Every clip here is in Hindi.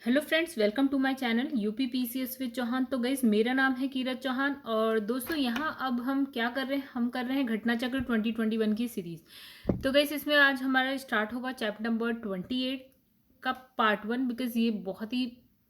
Hello friends, welcome to my channel UP PCS with Chauhan. तो गाइस, मेरा नाम है कीरत चौहान और दोस्तों यहाँ अब हम क्या कर रहे हैं, हम कर रहे हैं घटना चक्र 2021 की सीरीज। तो गाइस, इसमें आज हमारा स्टार्ट होगा चैप्टर नंबर 28 का पार्ट 1, बिकॉज ये बहुत ही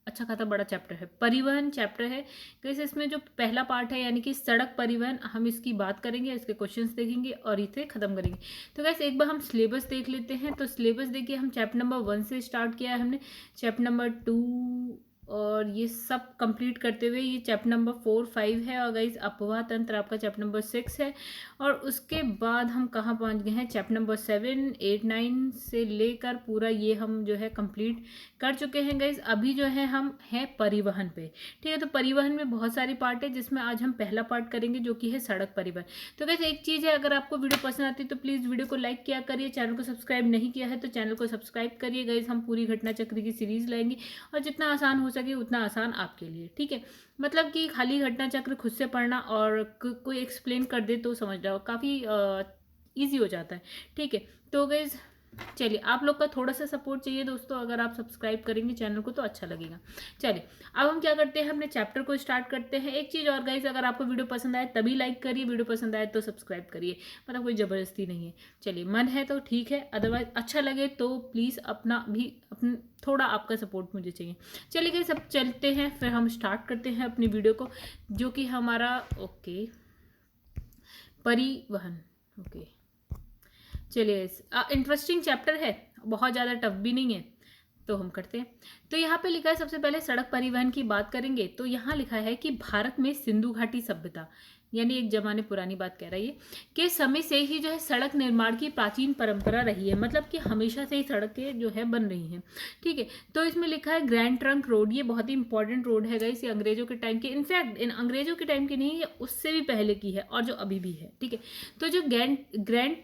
अच्छा खासा बड़ा चैप्टर है, परिवहन चैप्टर है। गाइस, इसमें जो पहला पार्ट है यानी कि सड़क परिवहन, हम इसकी बात करेंगे, इसके क्वेश्चंस देखेंगे और इसे खत्म करेंगे। तो गाइस, एक बार हम सिलेबस देख लेते हैं। तो सिलेबस देखिए, हम चैप्टर नंबर 1 से स्टार्ट किया है हमने, चैप्टर नंबर 2 और ये सब कंप्लीट करते हुए ये चैप्टर नंबर 4 5 है। और गाइस, अपवाह तंत्र आपका चैप्टर नंबर 6 है। और उसके बाद हम कहाँ पहुँच गए हैं, चैप्टर नंबर 7 8 9 से लेकर पूरा ये हम जो है कंप्लीट कर चुके हैं। गाइस, अभी जो है हम हैं परिवहन पे। ठीक है, तो परिवहन में बहुत सारे पार्ट है जिसमें आज हम पहला पार्ट करेंगे जो कि है सड़क परिवहन। तो गाइस, एक चीज़ है, अगर आपको वीडियो पसंद आती है तो प्लीज़ वीडियो को लाइक किया करिए, चैनल को सब्सक्राइब नहीं किया है तो चैनल को सब्सक्राइब करिए। गाइस, हम पूरी घटना चक्र की सीरीज लाएंगे और जितना आसान हो सके उतना आसान आपके लिए। ठीक है, मतलब कि खाली घटना चक्र खुद से पढ़ना और कोई एक्सप्लेन कर दे तो समझ जाओ, काफ़ी ईजी हो जाता है। ठीक है, तो गाइस चलिए, आप लोग का थोड़ा सा सपोर्ट चाहिए दोस्तों, अगर आप सब्सक्राइब करेंगे चैनल को तो अच्छा लगेगा। चलिए, अब हम क्या करते हैं, अपने चैप्टर को स्टार्ट करते हैं। एक चीज़ और गाइस, अगर आपको वीडियो पसंद आए तभी लाइक करिए, वीडियो पसंद आए तो सब्सक्राइब करिए, मतलब कोई ज़बरदस्ती नहीं है। चलिए, मन है तो ठीक है, अदरवाइज अच्छा लगे तो प्लीज़ अपना भी थोड़ा आपका सपोर्ट मुझे चाहिए। चलिए गाइस, सब चलते हैं, फिर हम स्टार्ट करते हैं अपनी वीडियो को, जो कि हमारा ओके परिवहन। ओके, चलिए, इंटरेस्टिंग चैप्टर है, बहुत ज़्यादा टफ भी नहीं है, तो हम करते हैं। तो यहाँ पे लिखा है, सबसे पहले सड़क परिवहन की बात करेंगे तो यहाँ लिखा है कि भारत में सिंधु घाटी सभ्यता, यानी एक जमाने पुरानी बात कह रही है, के समय से ही जो है सड़क निर्माण की प्राचीन परंपरा रही है, मतलब कि हमेशा से ही सड़कें जो है बन रही हैं। ठीक है, तो इसमें लिखा है ग्रैंड ट्रंक रोड, ये बहुत ही इंपॉर्टेंट रोड है गाइस, ये अंग्रेजों के टाइम के, इनफैक्ट इन अंग्रेजों के टाइम की नहीं, ये उससे भी पहले की है और जो अभी भी है। ठीक है, तो जो ग्रैंड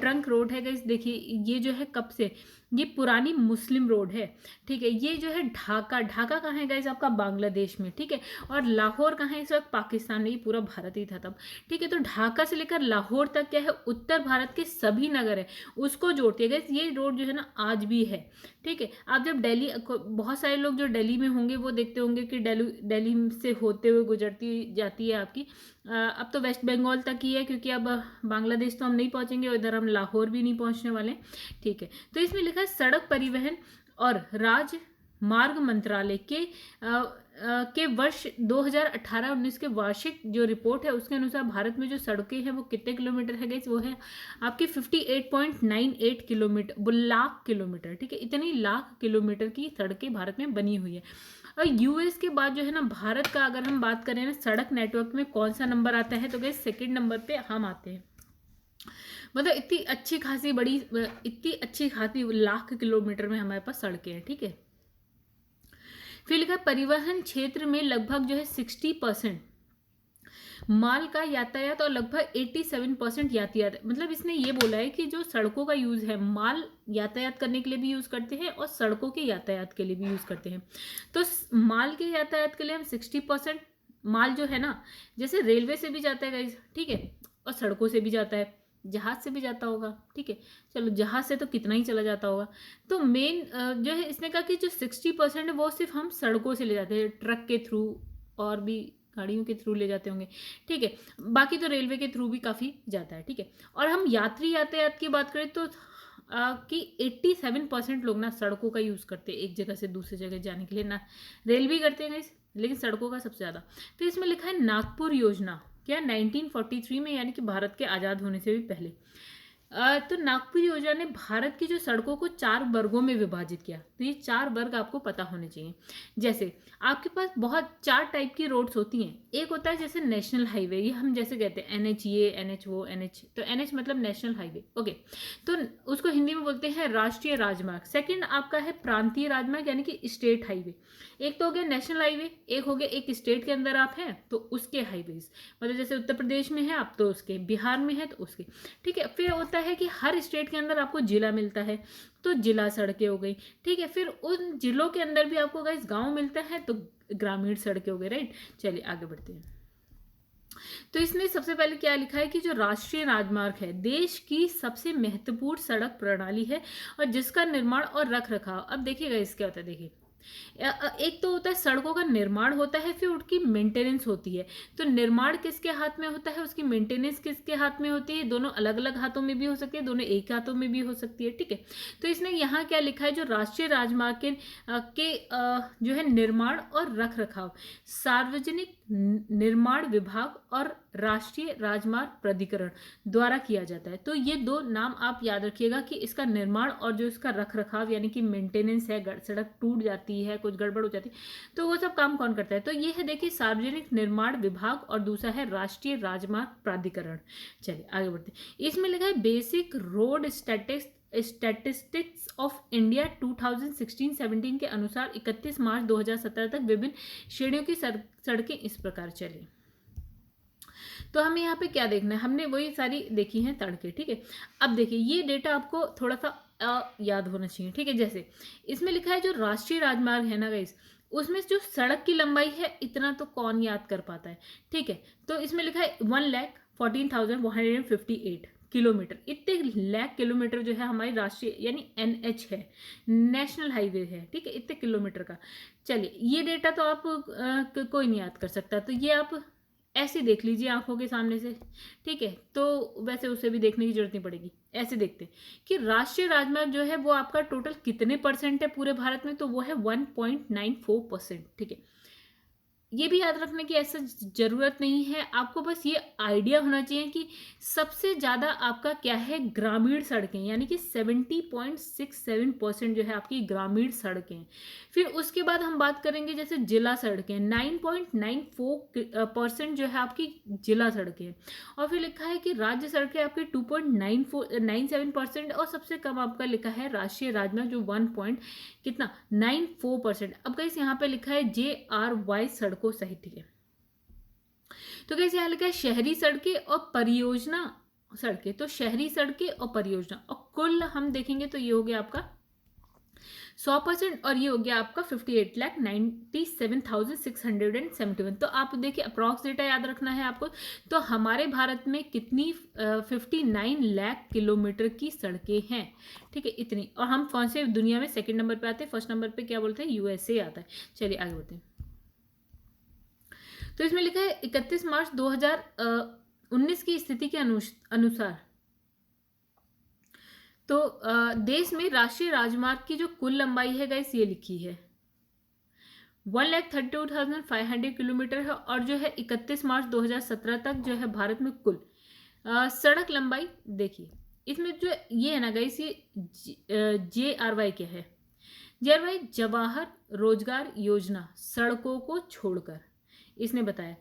ट्रंक रोड है गाइस, देखिए ये जो है कब से, ये पुरानी मुस्लिम रोड है। ठीक है, ये जो है ढाका, ढाका कहाँ है गाइस, आपका बांग्लादेश में। ठीक है, और लाहौर कहाँ है इस वक्त, पाकिस्तान में, ये पूरा भारत ही था तब। ठीक है, तो ढाका से लेकर लाहौर तक क्या है, उत्तर भारत के सभी नगर है उसको जोड़ती है गाइस, ये रोड जो है ना आज भी है। ठीक है, आप जब दिल्ली, बहुत सारे लोग जो दिल्ली में होंगे वो देखते होंगे कि दिल्ली से होते हुए गुजरती जाती है आपकी, अब तो वेस्ट बंगाल तक ही है, क्योंकि अब बांग्लादेश तो हम नहीं पहुंचेंगे और इधर हम लाहौर भी नहीं पहुंचने वाले। ठीक है, तो इसमें लिखा है सड़क परिवहन और राजमार्ग मंत्रालय के वर्ष 2018-19 के वार्षिक जो रिपोर्ट है उसके अनुसार भारत में जो सड़कें हैं वो कितने किलोमीटर है गाइस, वो है आपकी 58.98 किलोमीटर, लाख किलोमीटर। ठीक है, इतनी लाख किलोमीटर की सड़कें भारत में बनी हुई है। और यूएस के बाद जो है ना, भारत का अगर हम बात करें ना सड़क नेटवर्क में कौन सा नंबर आता है, तो गाइस सेकंड नंबर पे हम आते हैं। मतलब इतनी अच्छी खासी बड़ी, इतनी अच्छी खासी लाख किलोमीटर में हमारे पास सड़कें हैं। ठीक है, फिर लिखा परिवहन क्षेत्र में लगभग जो है 60% माल का यातायात और लगभग 87% यातायात, मतलब इसने ये बोला है कि जो सड़कों का यूज है, माल यातायात करने के लिए भी यूज करते हैं और सड़कों के यातायात के लिए भी यूज करते हैं। तो माल के यातायात के लिए हम 60% माल जो है ना, जैसे रेलवे से भी जाता है गाइस, ठीक है, और सड़कों से भी जाता है, जहाज से भी जाता होगा। ठीक है, चलो जहाज से तो कितना ही चला जाता होगा। तो मेन जो है इसने कहा कि जो 60% है वो सिर्फ हम सड़कों से ले जाते हैं, ट्रक के थ्रू और भी गाड़ियों के थ्रू ले जाते होंगे। ठीक है, बाकी तो रेलवे के थ्रू भी काफ़ी जाता है। ठीक है, और हम यात्री यातायात की बात करें तो कि 87% लोग ना सड़कों का यूज़ करते हैं एक जगह से दूसरी जगह जाने के लिए, ना रेल भी करते हैं लेकिन सड़कों का सबसे ज़्यादा। तो इसमें लिखा है नागपुर योजना, क्या 1943 में, यानी कि भारत के आज़ाद होने से भी पहले। तो नागपुर योजना ने भारत की जो सड़कों को 4 वर्गों में विभाजित किया। तो ये 4 वर्ग आपको पता होने चाहिए। जैसे आपके पास बहुत 4 टाइप की रोड्स होती हैं। एक होता है जैसे नेशनल हाईवे, ये हम जैसे कहते हैं NH ये, NH वो, NH, तो NH मतलब नेशनल हाईवे। ओके, तो उसको हिंदी में बोलते हैं राष्ट्रीय राजमार्ग। सेकंड आपका है प्रांतीय राजमार्ग, यानी कि स्टेट हाईवे। एक तो हो गया नेशनल हाईवे, एक हो गया एक स्टेट के अंदर आप हैं तो उसके हाईवेज, मतलब जैसे उत्तर प्रदेश में है आप तो उसके, बिहार में है तो उसके। ठीक है, फिर होता है कि हर स्टेट के अंदर आपको जिला मिलता है तो जिला सड़कें हो गई। ठीक है, फिर उन जिलों के अंदर भी आपको गाइस गांव मिलता है तो ग्रामीण सड़कें हो गई। राइट, चलिए आगे बढ़ते हैं। तो इसने सबसे पहले क्या लिखा है कि जो राष्ट्रीय राजमार्ग है देश की सबसे महत्वपूर्ण सड़क प्रणाली है और जिसका निर्माण और रख रखाव, अब देखिएगा इस क्या होता है, देखिए एक तो होता है सड़कों का निर्माण होता है, फिर उनकी मेंटेनेंस होती है। तो निर्माण किसके हाथ में होता है, उसकी मेंटेनेंस किसके हाथ में होती है, दोनों अलग अलग हाथों में भी हो सकती है, दोनों एक हाथों में भी हो सकती है। ठीक है, तो इसने यहाँ क्या लिखा है, जो राष्ट्रीय राजमार्ग के जो है निर्माण और रख रखाव सार्वजनिक निर्माण विभाग और राष्ट्रीय राजमार्ग प्राधिकरण द्वारा किया जाता है। तो ये दो नाम आप याद रखिएगा कि इसका निर्माण और जो इसका रख रखाव यानी कि मेंटेनेंस है, सड़क टूट जाती है, कुछ गड़बड़ हो जाती है, तो वो सब काम कौन करता है। तो ये है देखिए सार्वजनिक निर्माण विभाग और दूसरा है राष्ट्रीय राजमार्ग प्राधिकरण। चलिए आगे बढ़ते हैं। इसमें लिखा है basic road statistics of India 2016-17 के अनुसार 31 मार्च 2017 तक विभिन्न श्रेणियों की सड़कें इस प्रकार चली। तो हमें यहाँ पे क्या देखना है, हमने वही सारी देखी हैं सड़कें। ठीक है, अब देखिए ये डेटा आपको थोड़ा सा याद होना चाहिए। ठीक है, जैसे इसमें लिखा है जो राष्ट्रीय राजमार्ग है ना गाइस, उसमें जो सड़क की लंबाई है इतना तो कौन याद कर पाता है। ठीक है, तो इसमें लिखा है 1,14,158 किलोमीटर। इतने लाख किलोमीटर जो है हमारी राष्ट्रीय यानी NH है, नेशनल हाईवे है। ठीक है, इतने किलोमीटर का। चलिए ये डेटा तो आप कोई नहीं याद कर सकता, तो ये आप ऐसे देख लीजिए आंखों के सामने से। ठीक है, तो वैसे उसे भी देखने की जरूरत नहीं पड़ेगी। ऐसे देखते हैं कि राष्ट्रीय राजमार्ग जो है वो आपका टोटल कितने परसेंट है पूरे भारत में, तो वो है 1.94%। ठीक है, ये भी याद रखने की ऐसा जरूरत नहीं है, आपको बस ये आइडिया होना चाहिए कि सबसे ज़्यादा आपका क्या है, ग्रामीण सड़कें, यानी कि 70.67% जो है आपकी ग्रामीण सड़कें। फिर उसके बाद हम बात करेंगे जैसे जिला सड़कें, 9.94% जो है आपकी जिला सड़कें। और फिर लिखा है कि राज्य सड़कें आपकी 2.97% और सबसे कम आपका लिखा है राष्ट्रीय राजमार्ग जो 1.94%। अब गाइस यहाँ पे लिखा है JRY सड़कों सहित। ठीक है, तो कैसे यहाँ लिखा है शहरी सड़कें और परियोजना सड़कें, तो शहरी सड़कें और परियोजना, और कुल हम देखेंगे तो ये हो गया आपका 100% और ये हो गया आपका 58,97,671। तो आप देखिए अप्रॉक्स डेटा याद रखना है आपको। तो हमारे भारत में कितनी 59 लाख किलोमीटर की सड़कें हैं। ठीक है, इतनी। और हम कौन से दुनिया में सेकंड नंबर पे आते हैं, फर्स्ट नंबर पे क्या बोलते हैं, USA आता है। चलिए आगे बढ़ते हैं। तो इसमें लिखा है 31 मार्च 2019 की स्थिति के अनुसार तो देश में राष्ट्रीय राजमार्ग की जो कुल लंबाई है गाइस ये लिखी है 1,32,500 किलोमीटर है। और जो है 31 मार्च 2017 तक जो है भारत में कुल सड़क लंबाई देखिए, इसमें जो ये है ना गाइस, ये JRY क्या है, JRY जवाहर रोजगार योजना सड़कों को छोड़कर, इसने बताया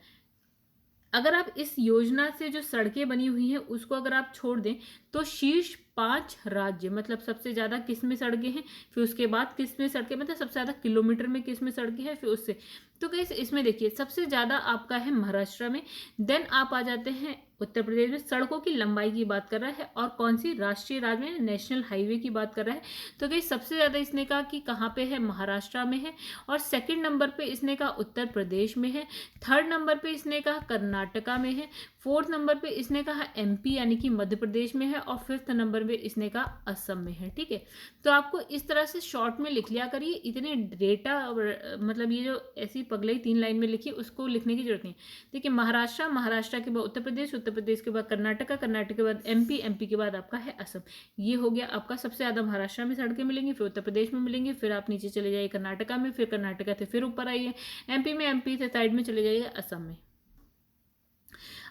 अगर आप इस योजना से जो सड़कें बनी हुई हैं उसको अगर आप छोड़ दें तो शीर्ष 5 राज्य, मतलब सबसे ज़्यादा किस में सड़कें हैं, फिर उसके बाद किस में सड़कें, मतलब सबसे ज़्यादा किलोमीटर में किस में सड़कें हैं, फिर उससे। तो कैसे इसमें देखिए सबसे ज़्यादा आपका है महाराष्ट्र में, देन आप आ जाते हैं उत्तर प्रदेश में। सड़कों की लंबाई की बात कर रहा है और कौन सी राष्ट्रीय राजमार्ग में नेशनल हाईवे की बात कर रहा है। तो कहीं सबसे ज़्यादा इसने कहा कि कहाँ पे है, महाराष्ट्र में है। और सेकंड नंबर पे इसने कहा उत्तर प्रदेश में है। थर्ड नंबर पे इसने कहा कर्नाटका में है। फोर्थ नंबर पे इसने कहा MP यानी कि मध्य प्रदेश में है। और फिफ्थ नंबर पे इसने कहा असम में है। ठीक है, तो आपको इस तरह से शॉर्ट में लिख लिया करिए। इतने डेटा मतलब ये जो ऐसी पगलई 3 लाइन में लिखी उसको लिखने की जरूरत नहीं। देखिए महाराष्ट्र के बाद उत्तर प्रदेश के बाद कर्नाटका के बाद MP के बाद आपका है असम। ये हो गया आपका सबसे ज़्यादा महाराष्ट्र में सड़कें मिलेंगी, फिर उत्तर प्रदेश में मिलेंगी, फिर आप नीचे चले जाइए कर्नाटका में, फिर कर्नाटका से फिर ऊपर आइए MP में, MP से साइड में चले जाइए असम में।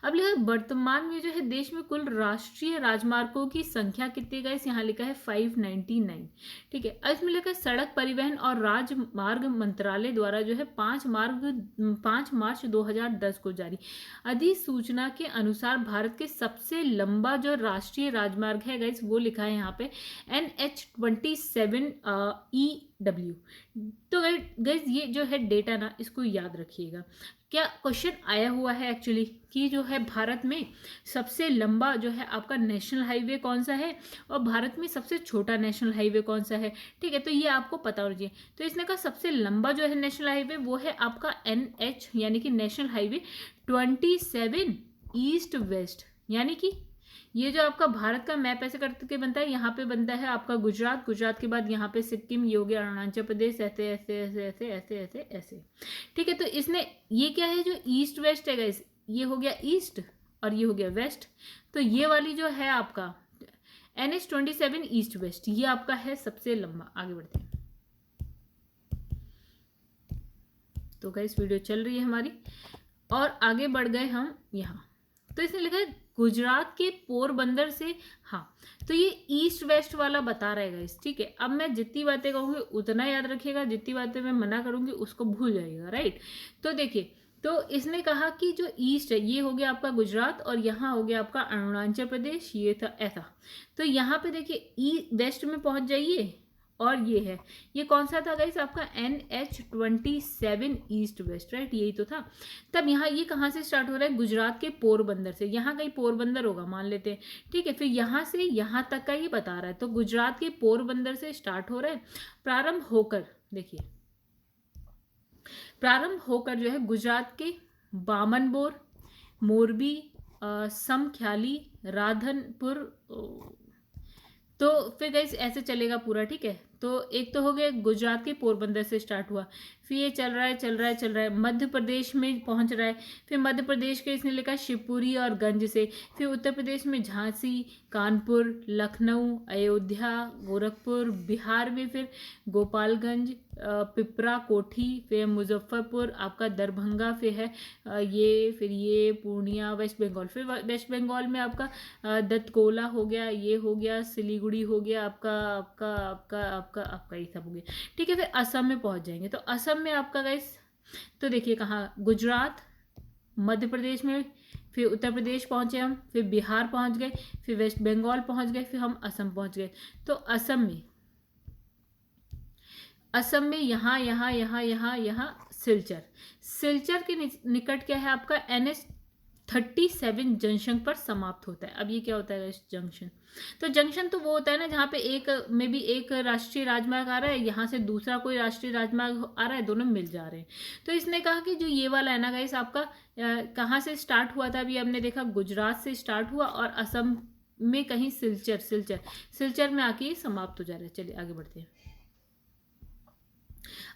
अब लिखा है वर्तमान में जो है देश में कुल राष्ट्रीय राजमार्गों की संख्या कितनी गई, यहाँ लिखा है 599। ठीक है, इसमें लिखा है सड़क परिवहन और राजमार्ग मंत्रालय द्वारा जो है 5 मार्च 2010 को जारी अधिसूचना के अनुसार भारत के सबसे लंबा जो राष्ट्रीय राजमार्ग है गाइस वो लिखा है यहाँ पे NH27EW। तो गाइस ये जो है डेटा ना इसको याद रखिएगा। क्या क्वेश्चन आया हुआ है एक्चुअली कि जो है भारत में सबसे लंबा जो है आपका नेशनल हाईवे कौन सा है और भारत में सबसे छोटा नेशनल हाईवे कौन सा है। ठीक है, तो ये आपको पता होना चाहिए। तो इसने कहा सबसे लंबा जो है नेशनल हाईवे वो है आपका NH यानी कि नेशनल हाईवे 27 ईस्ट वेस्ट, यानी कि ये जो आपका भारत का मैप ऐसे करके बनता है, यहाँ पे बनता है आपका गुजरात, गुजरात के बाद यहाँ पे सिक्किम, ये हो गया अरुणाचल प्रदेश, ऐसे ऐसे ऐसे ऐसे ऐसे ऐसे ऐसे। ठीक है, तो इसने ये क्या है जो ईस्ट वेस्ट है गाइस, ये हो गया ईस्ट और ये हो गया वेस्ट। तो ये वाली जो है आपका NH27 ईस्ट वेस्ट, ये आपका है सबसे लंबा। आगे बढ़ते हैं। तो गाइस वीडियो चल रही है हमारी और आगे बढ़ गए हम यहाँ। तो इसने लिखा है गुजरात के पोरबंदर से, हाँ तो ये ईस्ट वेस्ट वाला बता रहेगा इस, ठीक है। अब मैं जितनी बातें कहूँगी उतना याद रखिएगा, जितनी बातें मैं मना करूँगी उसको भूल जाइएगा, राइट। तो देखिए, तो इसने कहा कि जो ईस्ट है ये हो गया आपका गुजरात और यहाँ हो गया आपका अरुणाचल प्रदेश, ये था ऐसा। तो यहाँ पे देखिए वेस्ट में पहुँच जाइए और ये है, ये कौन सा था गाइस आपका NH27 ईस्ट वेस्ट, राइट, यही तो था। तब यहाँ ये कहाँ से स्टार्ट हो रहा है, गुजरात के पोरबंदर से, यहाँ कहीं पोरबंदर होगा मान लेते हैं, ठीक है। फिर यहाँ से यहाँ तक का ये बता रहा है, तो गुजरात के पोरबंदर से स्टार्ट हो रहा है, प्रारंभ होकर, देखिए प्रारंभ होकर जो है गुजरात के बामनबोर, मोरबी, समख्याली, राधनपुर, तो फिर गाइस ऐसे चलेगा पूरा, ठीक है। तो एक तो हो गया गुजरात के पोरबंदर से स्टार्ट हुआ, फिर ये चल रहा है चल रहा है चल रहा है, मध्य प्रदेश में पहुंच रहा है, फिर मध्य प्रदेश के इसने लिखा शिवपुरी और गंज से, फिर उत्तर प्रदेश में झांसी, कानपुर, लखनऊ, अयोध्या, गोरखपुर, बिहार में फिर गोपालगंज, पिपरा, कोठी, फिर मुजफ्फरपुर, आपका दरभंगा, फिर है फिर ये पूर्णिया, वेस्ट बंगाल, फिर वेस्ट बंगाल में आपका दत्तकोला हो गया, ये हो गया सिलीगुड़ी, हो गया आपका आपका आपका आपका आपका ये सब हो गया, ठीक है। फिर असम में पहुंच जाएंगे, तो असम में आपका गाइस, तो देखिए कहाँ, गुजरात, मध्य प्रदेश में, फिर उत्तर प्रदेश पहुंचे हम, फिर बिहार पहुंच गए, फिर वेस्ट बंगाल पहुंच गए, फिर हम असम पहुंच गए। तो असम में यहाँ यहाँ यहाँ यहाँ यहाँ सिलचर, सिलचर के निकट क्या है आपका NH37 जंक्शन पर समाप्त होता है। अब ये क्या होता है इस जंक्शन, तो जंक्शन तो वो होता है ना जहाँ पे एक में भी एक राष्ट्रीय राजमार्ग आ रहा है, यहाँ से दूसरा कोई राष्ट्रीय राजमार्ग आ रहा है, दोनों मिल जा रहे हैं। तो इसने कहा कि जो ये वाला है ना गाइस आपका कहाँ से स्टार्ट हुआ था, अभी हमने देखा गुजरात से स्टार्ट हुआ और असम में कहीं सिलचर में आके समाप्त हो जा रहा है। चलिए आगे बढ़ते हैं।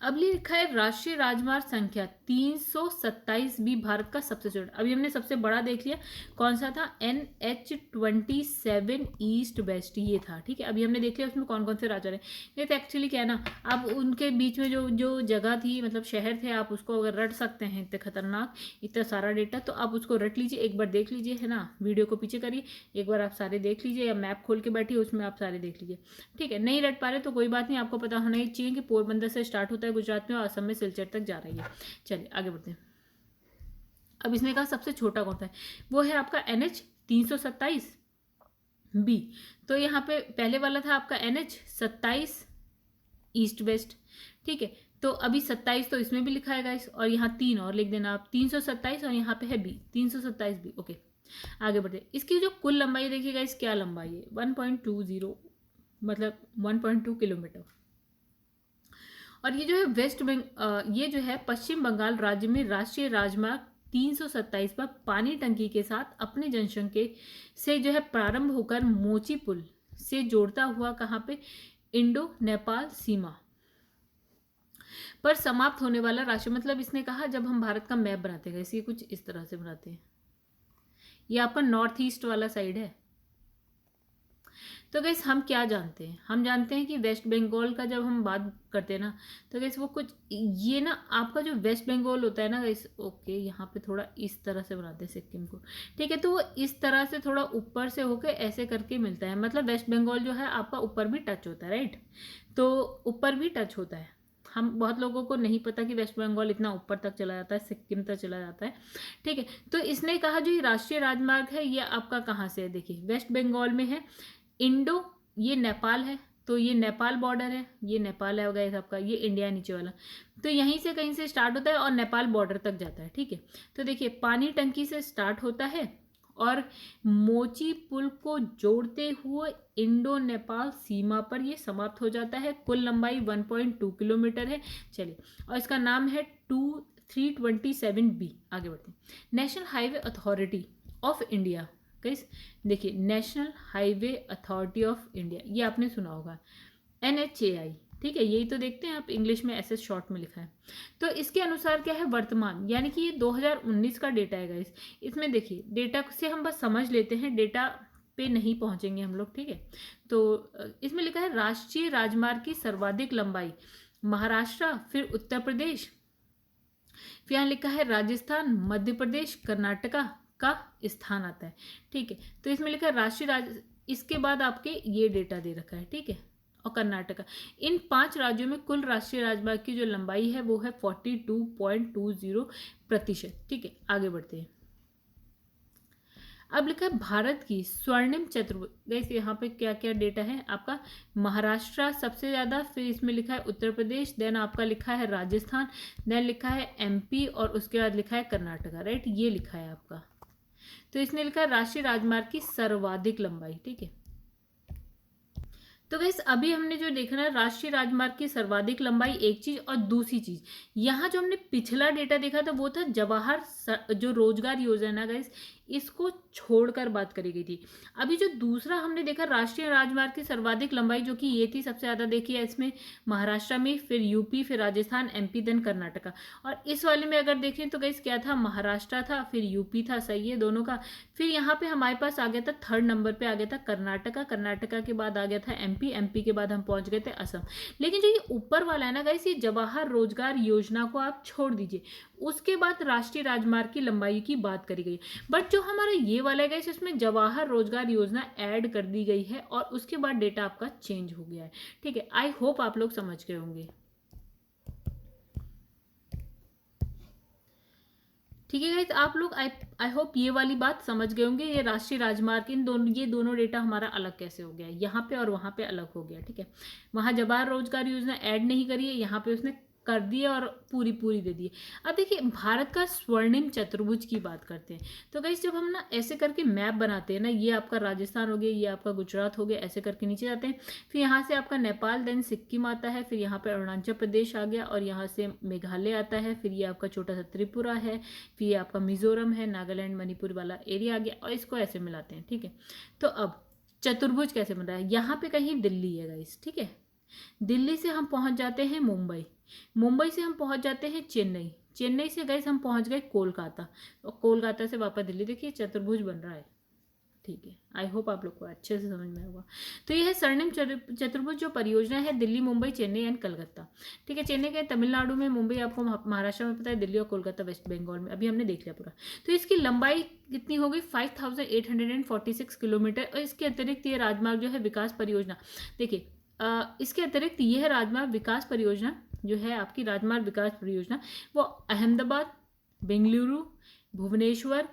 अब लिखा है राष्ट्रीय राजमार्ग संख्या 327 भी भारत का सबसे छोटा, अभी हमने सबसे बड़ा देख लिया, कौन सा था, NH27 ईस्ट वेस्ट, ये था, ठीक है। अभी हमने देख लिया उसमें कौन कौन से राजा रहे। ये तो एक्चुअली क्या है ना, आप उनके बीच में जो जो जगह थी, मतलब शहर थे, आप उसको अगर रट सकते हैं, इतने खतरनाक इतना सारा डेटा, तो आप उसको रट लीजिए, एक बार देख लीजिए, है ना, वीडियो को पीछे करिए, एक बार आप सारे देख लीजिए, या मैप खोल के बैठिए उसमें आप सारे देख लीजिए, ठीक है। नहीं रट पा रहे तो कोई बात नहीं, आपको पता होना ही चाहिए कि पोरबंदर से स्टार्ट होता है गुजरात में और असम में सिलचर तक जा रही है। चलिए आगे बढ़ते हैं। अब इसने कहा सबसे छोटा कौन सा है, वो है आपका NH327 बी। तो यहाँ पे पहले वाला था आपका NH27 ईस्ट वेस्ट, ठीक है। तो अभी 27 तो इसमें भी लिखा है गाइस, और यहाँ 3 और लिख देना आप, 327 और यहाँ पे है बी, 327 बी, ओके। आगे बढ़ते, इसकी जो कुल लंबाई देखिए गाइस, क्या लंबाई है, 1.20 मतलब 1.2 किलोमीटर। और ये जो है ये जो है पश्चिम बंगाल राज्य में राष्ट्रीय राजमार्ग 327 पर पानी टंकी के साथ अपने जंक्शन के से जो है प्रारंभ होकर मोची पुल से जोड़ता हुआ कहाँ पे, इंडो नेपाल सीमा पर समाप्त होने वाला राष्ट्र, मतलब इसने कहा जब हम भारत का मैप बनाते हैं इसी कुछ इस तरह से बनाते हैं, ये आपका नॉर्थ ईस्ट वाला साइड है। तो गैस हम क्या जानते हैं, हम जानते हैं कि वेस्ट बंगाल का जब हम बात करते हैं ना, तो गैस वो कुछ ये ना आपका जो वेस्ट बंगाल होता है ना गैस, ओके, यहाँ पे थोड़ा इस तरह से बनाते हैं सिक्किम को, ठीक है। तो वो इस तरह से थोड़ा ऊपर से होकर ऐसे करके मिलता है, मतलब वेस्ट बंगाल जो है आपका ऊपर भी टच होता है, राइट, तो ऊपर भी टच होता है। हम बहुत लोगों को नहीं पता कि वेस्ट बंगाल इतना ऊपर तक चला जाता है, सिक्किम तक चला जाता है, ठीक है। तो इसने कहा जो ये राष्ट्रीय राजमार्ग है ये आपका कहाँ से है, देखिए वेस्ट बंगाल में है, इंडो ये नेपाल है, तो ये नेपाल बॉर्डर है, ये नेपाल है गाइस आपका, ये इंडिया नीचे वाला, तो यहीं से कहीं से स्टार्ट होता है और नेपाल बॉर्डर तक जाता है, ठीक है। तो देखिए पानी टंकी से स्टार्ट होता है और मोची पुल को जोड़ते हुए इंडो नेपाल सीमा पर ये समाप्त हो जाता है। कुल लंबाई 1.2 किलोमीटर है। चलिए, और इसका नाम है 327B। आगे बढ़ते हैं। National Highway Authority of India guys देखिए, National Highway Authority of India, ये आपने सुना होगा, NHAI, ठीक है। यही तो देखते हैं आप, इंग्लिश में ऐसे शॉर्ट में लिखा है। तो इसके अनुसार क्या है, वर्तमान यानी कि ये 2019 का डेटा है गाइस। इसमें देखिए, डेटा से हम बस समझ लेते हैं, डेटा पे नहीं पहुंचेंगे हम लोग, ठीक है। तो इसमें लिखा है राष्ट्रीय राजमार्ग की सर्वाधिक लंबाई महाराष्ट्र, फिर उत्तर प्रदेश, फिर यहाँ लिखा है राजस्थान, मध्य प्रदेश, कर्नाटका का स्थान आता है, ठीक है। तो इसमें लिखा है इसके बाद आपके ये डेटा दे रखा है, ठीक है, और कर्नाटका। इन 5 राज्यों में कुल राष्ट्रीय राजमार्ग की जो लंबाई है वो है 42.20%, ठीक है। आगे बढ़ते हैं। अब लिखा है भारत की स्वर्णिम चतुर्भुज, जैसे यहाँ पे क्या क्या डेटा है आपका, महाराष्ट्र सबसे ज़्यादा, फिर इसमें लिखा है उत्तर प्रदेश, देन आपका लिखा है राजस्थान, देन लिखा है MP, और उसके बाद लिखा है कर्नाटका, राइट, ये लिखा है आपका। तो इसने लिखा है राष्ट्रीय राजमार्ग की सर्वाधिक लंबाई, ठीक है। तो गाइस अभी हमने जो देखा ना, राष्ट्रीय राजमार्ग की सर्वाधिक लंबाई एक चीज, और दूसरी चीज यहाँ जो हमने पिछला डेटा देखा था वो था जो रोजगार योजना गाइस, इसको छोड़कर बात करी गई थी। अभी जो दूसरा हमने देखा राष्ट्रीय राजमार्ग की सर्वाधिक लंबाई, जो कि ये थी सबसे ज्यादा देखी है इसमें महाराष्ट्र में, फिर यूपी, फिर राजस्थान, MP, देन कर्नाटका। और इस वाले में अगर देखें तो गाइस क्या था, महाराष्ट्र था, फिर यूपी था, सही है दोनों का। फिर यहाँ पे हमारे पास आ गया था, 3rd नंबर पे आ गया था कर्नाटका, कर्नाटका के बाद आ गया था MP, MP के बाद हम पहुंच गए थे असम। लेकिन जो ये ऊपर वाला है ना गाइस, ये जवाहर रोजगार योजना को आप छोड़ दीजिए, उसके बाद राष्ट्रीय राजमार्ग की लंबाई की बात करी गई। बट जो हमारा ये वाला है गाइस, इसमें जवाहर रोजगार योजना ऐड कर दी गई है, और उसके बाद डेटा आपका चेंज हो गया है, ठीक है। आई होप आप लोग समझ गए होंगे, ठीक है गाइस। आप लोग आई होप ये वाली बात समझ गए होंगे, ये राष्ट्रीय राजमार्ग ये दोनों डेटा हमारा अलग कैसे हो गया, यहाँ पे और वहाँ पे अलग हो गया, ठीक है। वहाँ जवाहर रोजगार योजना ऐड नहीं करी है, यहाँ पे उसने कर दिए और पूरी दे दी। अब देखिए, भारत का स्वर्णिम चतुर्भुज की बात करते हैं। तो गाइस जब हम ना ऐसे करके मैप बनाते हैं ना, ये आपका राजस्थान हो गया, ये आपका गुजरात हो गया, ऐसे करके नीचे जाते हैं, फिर यहाँ से आपका नेपाल, देन सिक्किम आता है, फिर यहाँ पे अरुणाचल प्रदेश आ गया, और यहाँ से मेघालय आता है, फिर ये आपका छोटा सा त्रिपुरा है, फिर ये आपका मिजोरम है, नागालैंड, मणिपुर वाला एरिया आ गया, और इसको ऐसे मिलाते हैं, ठीक है। तो अब चतुर्भुज कैसे बन रहा है, यहाँ पे कहीं दिल्ली है गाइस, ठीक है। दिल्ली से हम पहुंच जाते हैं मुंबई, मुंबई से हम पहुंच जाते हैं चेन्नई, चेन्नई से गाइस हम पहुंच गए कोलकाता, और कोलकाता से वापस दिल्ली। देखिए चतुर्भुज बन रहा है, ठीक है। आई होप आप लोग को अच्छे से समझ में होगा। तो यह है स्वर्णिम चतुर्भुज जो परियोजना है, दिल्ली, मुंबई, चेन्नई एंड कलकत्ता, ठीक है। चेन्नई का तमिलनाडु में, मुंबई आपको महाराष्ट्र में पता है, दिल्ली और कोलकाता वेस्ट बंगाल में, अभी हमने देख लिया पूरा। तो इसकी लंबाई कितनी होगी, 5846 किलोमीटर। और इसके अतिरिक्त ये राजमार्ग जो है विकास परियोजना, देखिए इसके अतिरिक्त यह राजमार्ग विकास परियोजना जो है आपकी, राजमार्ग विकास परियोजना, वो अहमदाबाद, बेंगलुरु, भुवनेश्वर,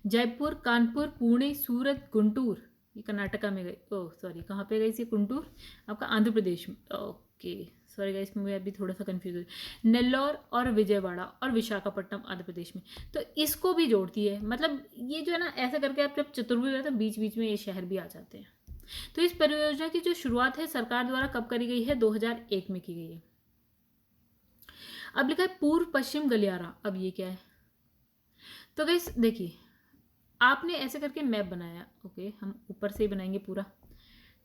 जयपुर, कानपुर, पुणे, सूरत, गुंटूर, ये कर्नाटका में गई, ओह सॉरी कहाँ पे गई थी, गुंटूर आपका आंध्र प्रदेश में, ओके सॉरी गाइस मैं अभी थोड़ा सा कंफ्यूज हुई, नेल्लोर और विजयवाड़ा और विशाखापट्टनम आंध्र प्रदेश में। तो इसको भी जोड़ती है, मतलब ये जो है ना ऐसा करके आप जब चतुर्भुज है तो बीच बीच में ये शहर भी आ जाते हैं। तो इस परियोजना की जो शुरुआत है सरकार द्वारा कब करी गई है, 2001 में की गई है। अब लिखा है पूर्व पश्चिम गलियारा, अब ये क्या है, तो गाइस देखिए आपने ऐसे करके मैप बनाया, ओके हम ऊपर से ही बनाएंगे पूरा।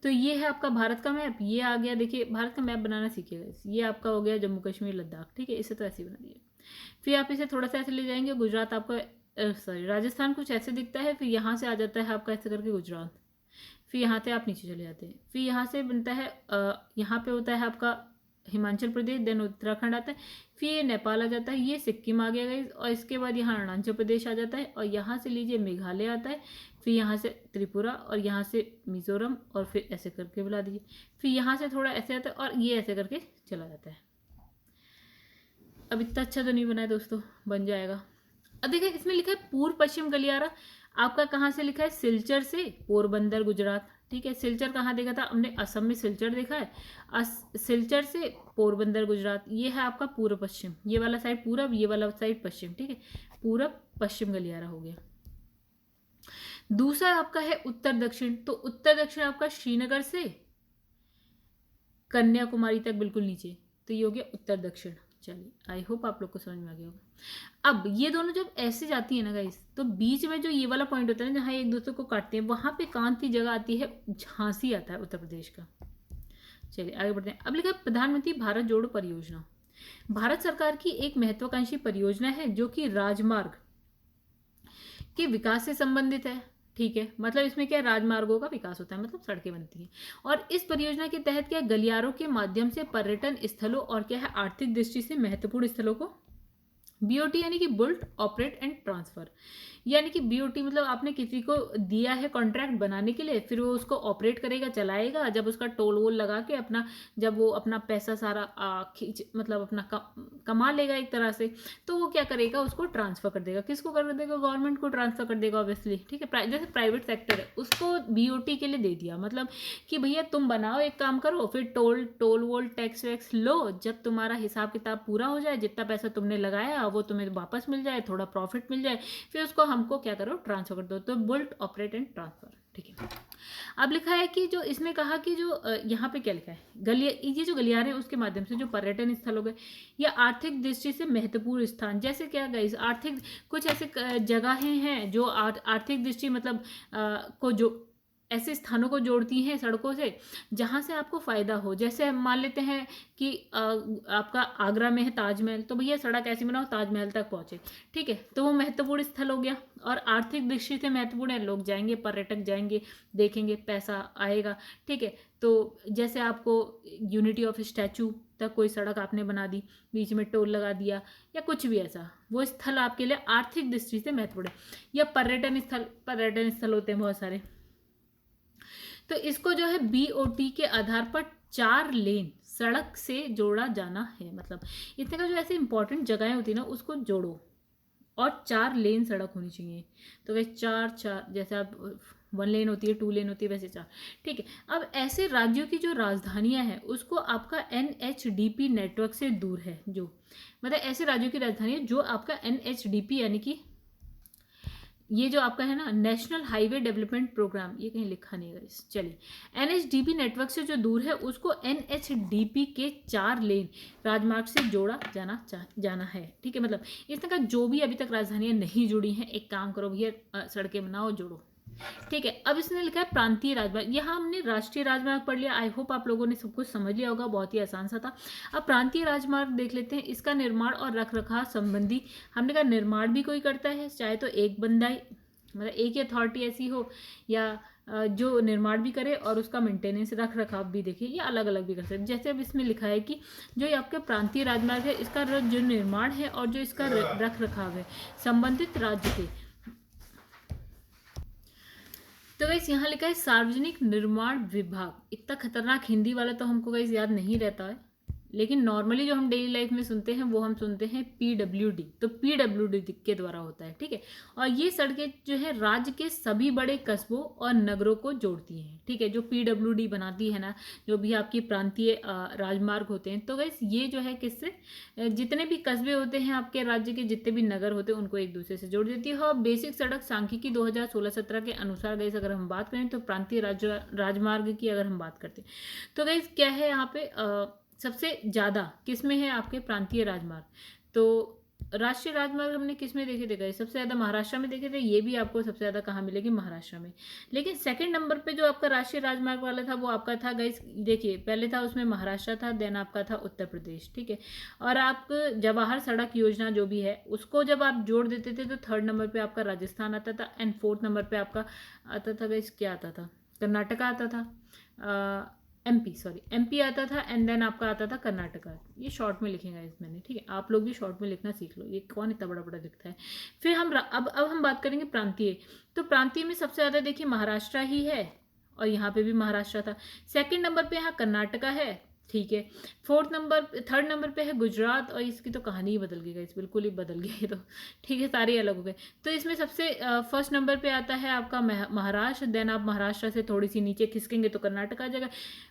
तो ये है आपका भारत का मैप, ये आ गया, देखिए भारत का मैप बनाना सीखिएगा। ये आपका हो गया जम्मू कश्मीर लद्दाख, ठीक है, इसे तो ऐसे ही बना दिए। फिर आप इसे थोड़ा सा ऐसे ले जाएंगे, गुजरात आपका सॉरी राजस्थान कुछ ऐसे दिखता है, फिर यहाँ से आ जाता है आपका ऐसे करके गुजरात, फिर यहाँ से आप नीचे चले जाते हैं, फिर यहाँ से बनता है यहाँ पे होता है आपका हिमाचल प्रदेश, देन उत्तराखंड आता है, फिर ये नेपाल आ जाता है, ये सिक्किम आ गया गाइस, और इसके बाद यहाँ अरुणाचल प्रदेश आ जाता है, और यहाँ से लीजिए मेघालय आता है, फिर यहाँ से त्रिपुरा, और यहाँ से मिजोरम, और फिर ऐसे करके बुला दीजिए, फिर यहाँ से थोड़ा ऐसे आता है, और ये ऐसे करके चला जाता है। अब इतना अच्छा तो नहीं बना है दोस्तों, बन जाएगा। अब देखिए इसमें लिखा है पूर्व पश्चिम गलियारा, आपका कहाँ से लिखा है, सिलचर से पोरबंदर गुजरात, ठीक है। सिलचर कहाँ देखा था हमने, असम में सिलचर देखा है, सिलचर से पोरबंदर गुजरात, ये है आपका पूर्व पश्चिम, ये वाला साइड पूरब, ये वाला साइड पश्चिम, ठीक है, पूरब पश्चिम गलियारा हो गया। दूसरा आपका है उत्तर दक्षिण, तो उत्तर दक्षिण आपका श्रीनगर से कन्याकुमारी तक बिल्कुल नीचे, तो ये हो गया उत्तर दक्षिण, चलिए, आई होप आप लोग को समझ में आ गया होगा। अब ये दोनों जब ऐसे जाती है ना गाइस, तो बीच में जो ये वाला पॉइंट होता है ना, जहाँ एक दूसरे को काटते हैं, वहां पे कांति जगह आती है, झांसी आता है उत्तर प्रदेश का। चलिए आगे बढ़ते हैं। अब लिखा है प्रधानमंत्री भारत जोड़ो परियोजना। भारत सरकार की एक महत्वाकांक्षी परियोजना है जो कि राजमार्ग के विकास से संबंधित है। ठीक है, मतलब इसमें क्या राजमार्गों का विकास होता है, मतलब सड़कें बनती हैं। और इस परियोजना के तहत क्या गलियारों के माध्यम से पर्यटन स्थलों और क्या है आर्थिक दृष्टि से महत्वपूर्ण स्थलों को बीओटी यानी कि बुल्ट ऑपरेट एंड ट्रांसफर, यानी कि बीओटी मतलब आपने किसी को दिया है कॉन्ट्रैक्ट बनाने के लिए, फिर वो उसको ऑपरेट करेगा, चलाएगा, जब उसका टोल वोल लगा के अपना, जब वो अपना पैसा सारा खींच मतलब अपना कमा लेगा एक तरह से, तो वो क्या करेगा, उसको ट्रांसफर कर देगा। किसको कर देगा? गवर्नमेंट को ट्रांसफर कर देगा ऑब्वियसली। ठीक है, जैसे प्राइवेट सेक्टर है उसको बीओटी के लिए दे दिया, मतलब कि भैया तुम बनाओ, एक काम करो, फिर टोल वोल टैक्स वैक्स लो, जब तुम्हारा हिसाब किताब पूरा हो जाए, जितना पैसा तुमने लगाया वो तुम्हें वापस मिल जाए, थोड़ा प्रॉफिट मिल जाए, फिर उसको हमको क्या करो, ट्रांसफर कर दो। तो बुल्ट ऑपरेट एंड ट्रांसफर। ठीक है, अब लिखा है कि जो इसमें कहा कि जो यहाँ पे क्या लिखा है, ये जो गलियारे हैं उसके माध्यम से जो पर्यटन स्थल हो गए या आर्थिक दृष्टि से महत्वपूर्ण स्थान, जैसे क्या गई आर्थिक कुछ ऐसे जगहें हैं जो आर्थिक दृष्टि मतलब को जो ऐसे स्थानों को जोड़ती हैं सड़कों से जहाँ से आपको फ़ायदा हो। जैसे हम मान लेते हैं कि आपका आगरा में है ताजमहल, तो भैया सड़क ऐसी बनाओ ताजमहल तक पहुँचे। ठीक है, तो वो महत्वपूर्ण स्थल हो गया और आर्थिक दृष्टि से महत्वपूर्ण है, लोग जाएंगे, पर्यटक जाएंगे, देखेंगे, पैसा आएगा। ठीक है, तो जैसे आपको यूनिटी ऑफ स्टैचू तक कोई सड़क आपने बना दी, बीच में टोल लगा दिया या कुछ भी ऐसा, वो स्थल आपके लिए आर्थिक दृष्टि से महत्वपूर्ण है। या पर्यटन स्थल होते हैं बहुत सारे, तो इसको जो है बीओटी के आधार पर 4 लेन सड़क से जोड़ा जाना है। मतलब इतने का जो ऐसे इंपॉर्टेंट जगहें होती है ना उसको जोड़ो और 4 लेन सड़क होनी चाहिए। तो वैसे 4 जैसे आप 1 लेन होती है, 2 लेन होती है, वैसे 4। ठीक है, अब ऐसे राज्यों की जो राजधानियां हैं उसको आपका NHDP नेटवर्क से दूर है, जो मतलब ऐसे राज्यों की राजधानी जो आपका NHDP यानी कि ये जो आपका है ना नेशनल हाईवे डेवलपमेंट प्रोग्राम, ये कहीं लिखा नहीं है इस, चलिए NHDP नेटवर्क से जो दूर है उसको NHDP के 4 लेन राजमार्ग से जोड़ा जाना है। ठीक है, मतलब इस तरह का जो भी अभी तक राजधानियां नहीं जुड़ी हैं, एक काम करो भैया सड़कें बनाओ, जोड़ो। ठीक है, अब इसने लिखा है प्रांतीय राजमार्ग। यहाँ हमने राष्ट्रीय राजमार्ग पढ़ लिया, आई होप आप लोगों ने सब कुछ समझ लिया होगा, बहुत ही आसान सा था। अब प्रांतीय राजमार्ग देख लेते हैं। इसका निर्माण और रख रखाव संबंधी, हमने कहा निर्माण भी कोई करता है, चाहे तो एक बंदा ही मतलब एक ही अथॉरिटी ऐसी हो या जो निर्माण भी करे और उसका मेंटेनेंस रख रखाव भी देखे, या अलग अलग भी कर सकते। जैसे अब इसमें लिखा है कि जो ये आपके प्रांतीय राजमार्ग है इसका जो निर्माण है और जो इसका रख रखाव है संबंधित राज्य के, तो गाइस यहाँ लिखा है सार्वजनिक निर्माण विभाग। इतना खतरनाक हिंदी वाला तो हमको गाइस याद नहीं रहता है, लेकिन नॉर्मली जो हम डेली लाइफ में सुनते हैं वो हम सुनते हैं PWD, तो PWD के द्वारा होता है। ठीक है, और ये सड़कें जो है राज्य के सभी बड़े कस्बों और नगरों को जोड़ती हैं। ठीक है, जो PWD बनाती है ना, जो भी आपकी प्रांतीय राजमार्ग होते हैं, तो गाइस ये जो है किससे, जितने भी कस्बे होते हैं आपके राज्य के, जितने भी नगर होते हैं उनको एक दूसरे से जोड़ देती है। और बेसिक सड़क सांख्यिकी 2016-17 के अनुसार गाइस अगर हम बात करें तो प्रांतीय राजमार्ग की अगर हम बात करते हैं तो गाइस क्या है यहाँ पे सबसे ज़्यादा किस में है आपके प्रांतीय राजमार्ग। तो राष्ट्रीय राजमार्ग हमने किस में देखे थे गाइस, सबसे ज़्यादा महाराष्ट्र में देखे थे। ये भी आपको सबसे ज़्यादा कहाँ मिलेगी, महाराष्ट्र में। लेकिन सेकंड नंबर पे जो आपका राष्ट्रीय राजमार्ग वाला था वो आपका था गाइस, देखिए पहले था उसमें महाराष्ट्र था, देन आपका था उत्तर प्रदेश। ठीक है, और आप जवाहर सड़क योजना जो भी है उसको जब आप जोड़ देते थे तो 3rd नंबर पर आपका राजस्थान आता था एंड 4th नंबर पर आपका आता था गाइस, क्या आता था, कर्नाटका आता था, MP आता था एंड देन आपका आता था कर्नाटका। ये शॉर्ट में लिखेगा इस मैंने, ठीक है, आप लोग भी शॉर्ट में लिखना सीख लो, ये कौन इतना बड़ा बड़ा दिखता है। फिर हम अब हम बात करेंगे प्रांतीय। तो प्रांतीय में सबसे ज़्यादा देखिए महाराष्ट्र ही है और यहाँ पे भी महाराष्ट्र था। सेकंड नंबर पे यहाँ कर्नाटका है। ठीक है, 3rd नंबर पे है गुजरात, और इसकी तो कहानी ही बदल गई, इस बिल्कुल ही बदल गया ये तो। ठीक है, सारे अलग हो गए। तो इसमें सबसे फर्स्ट नंबर पे आता है आपका महाराष्ट्र, देन आप महाराष्ट्र से थोड़ी सी नीचे खिसकेंगे तो कर्नाटक आ जाएगा,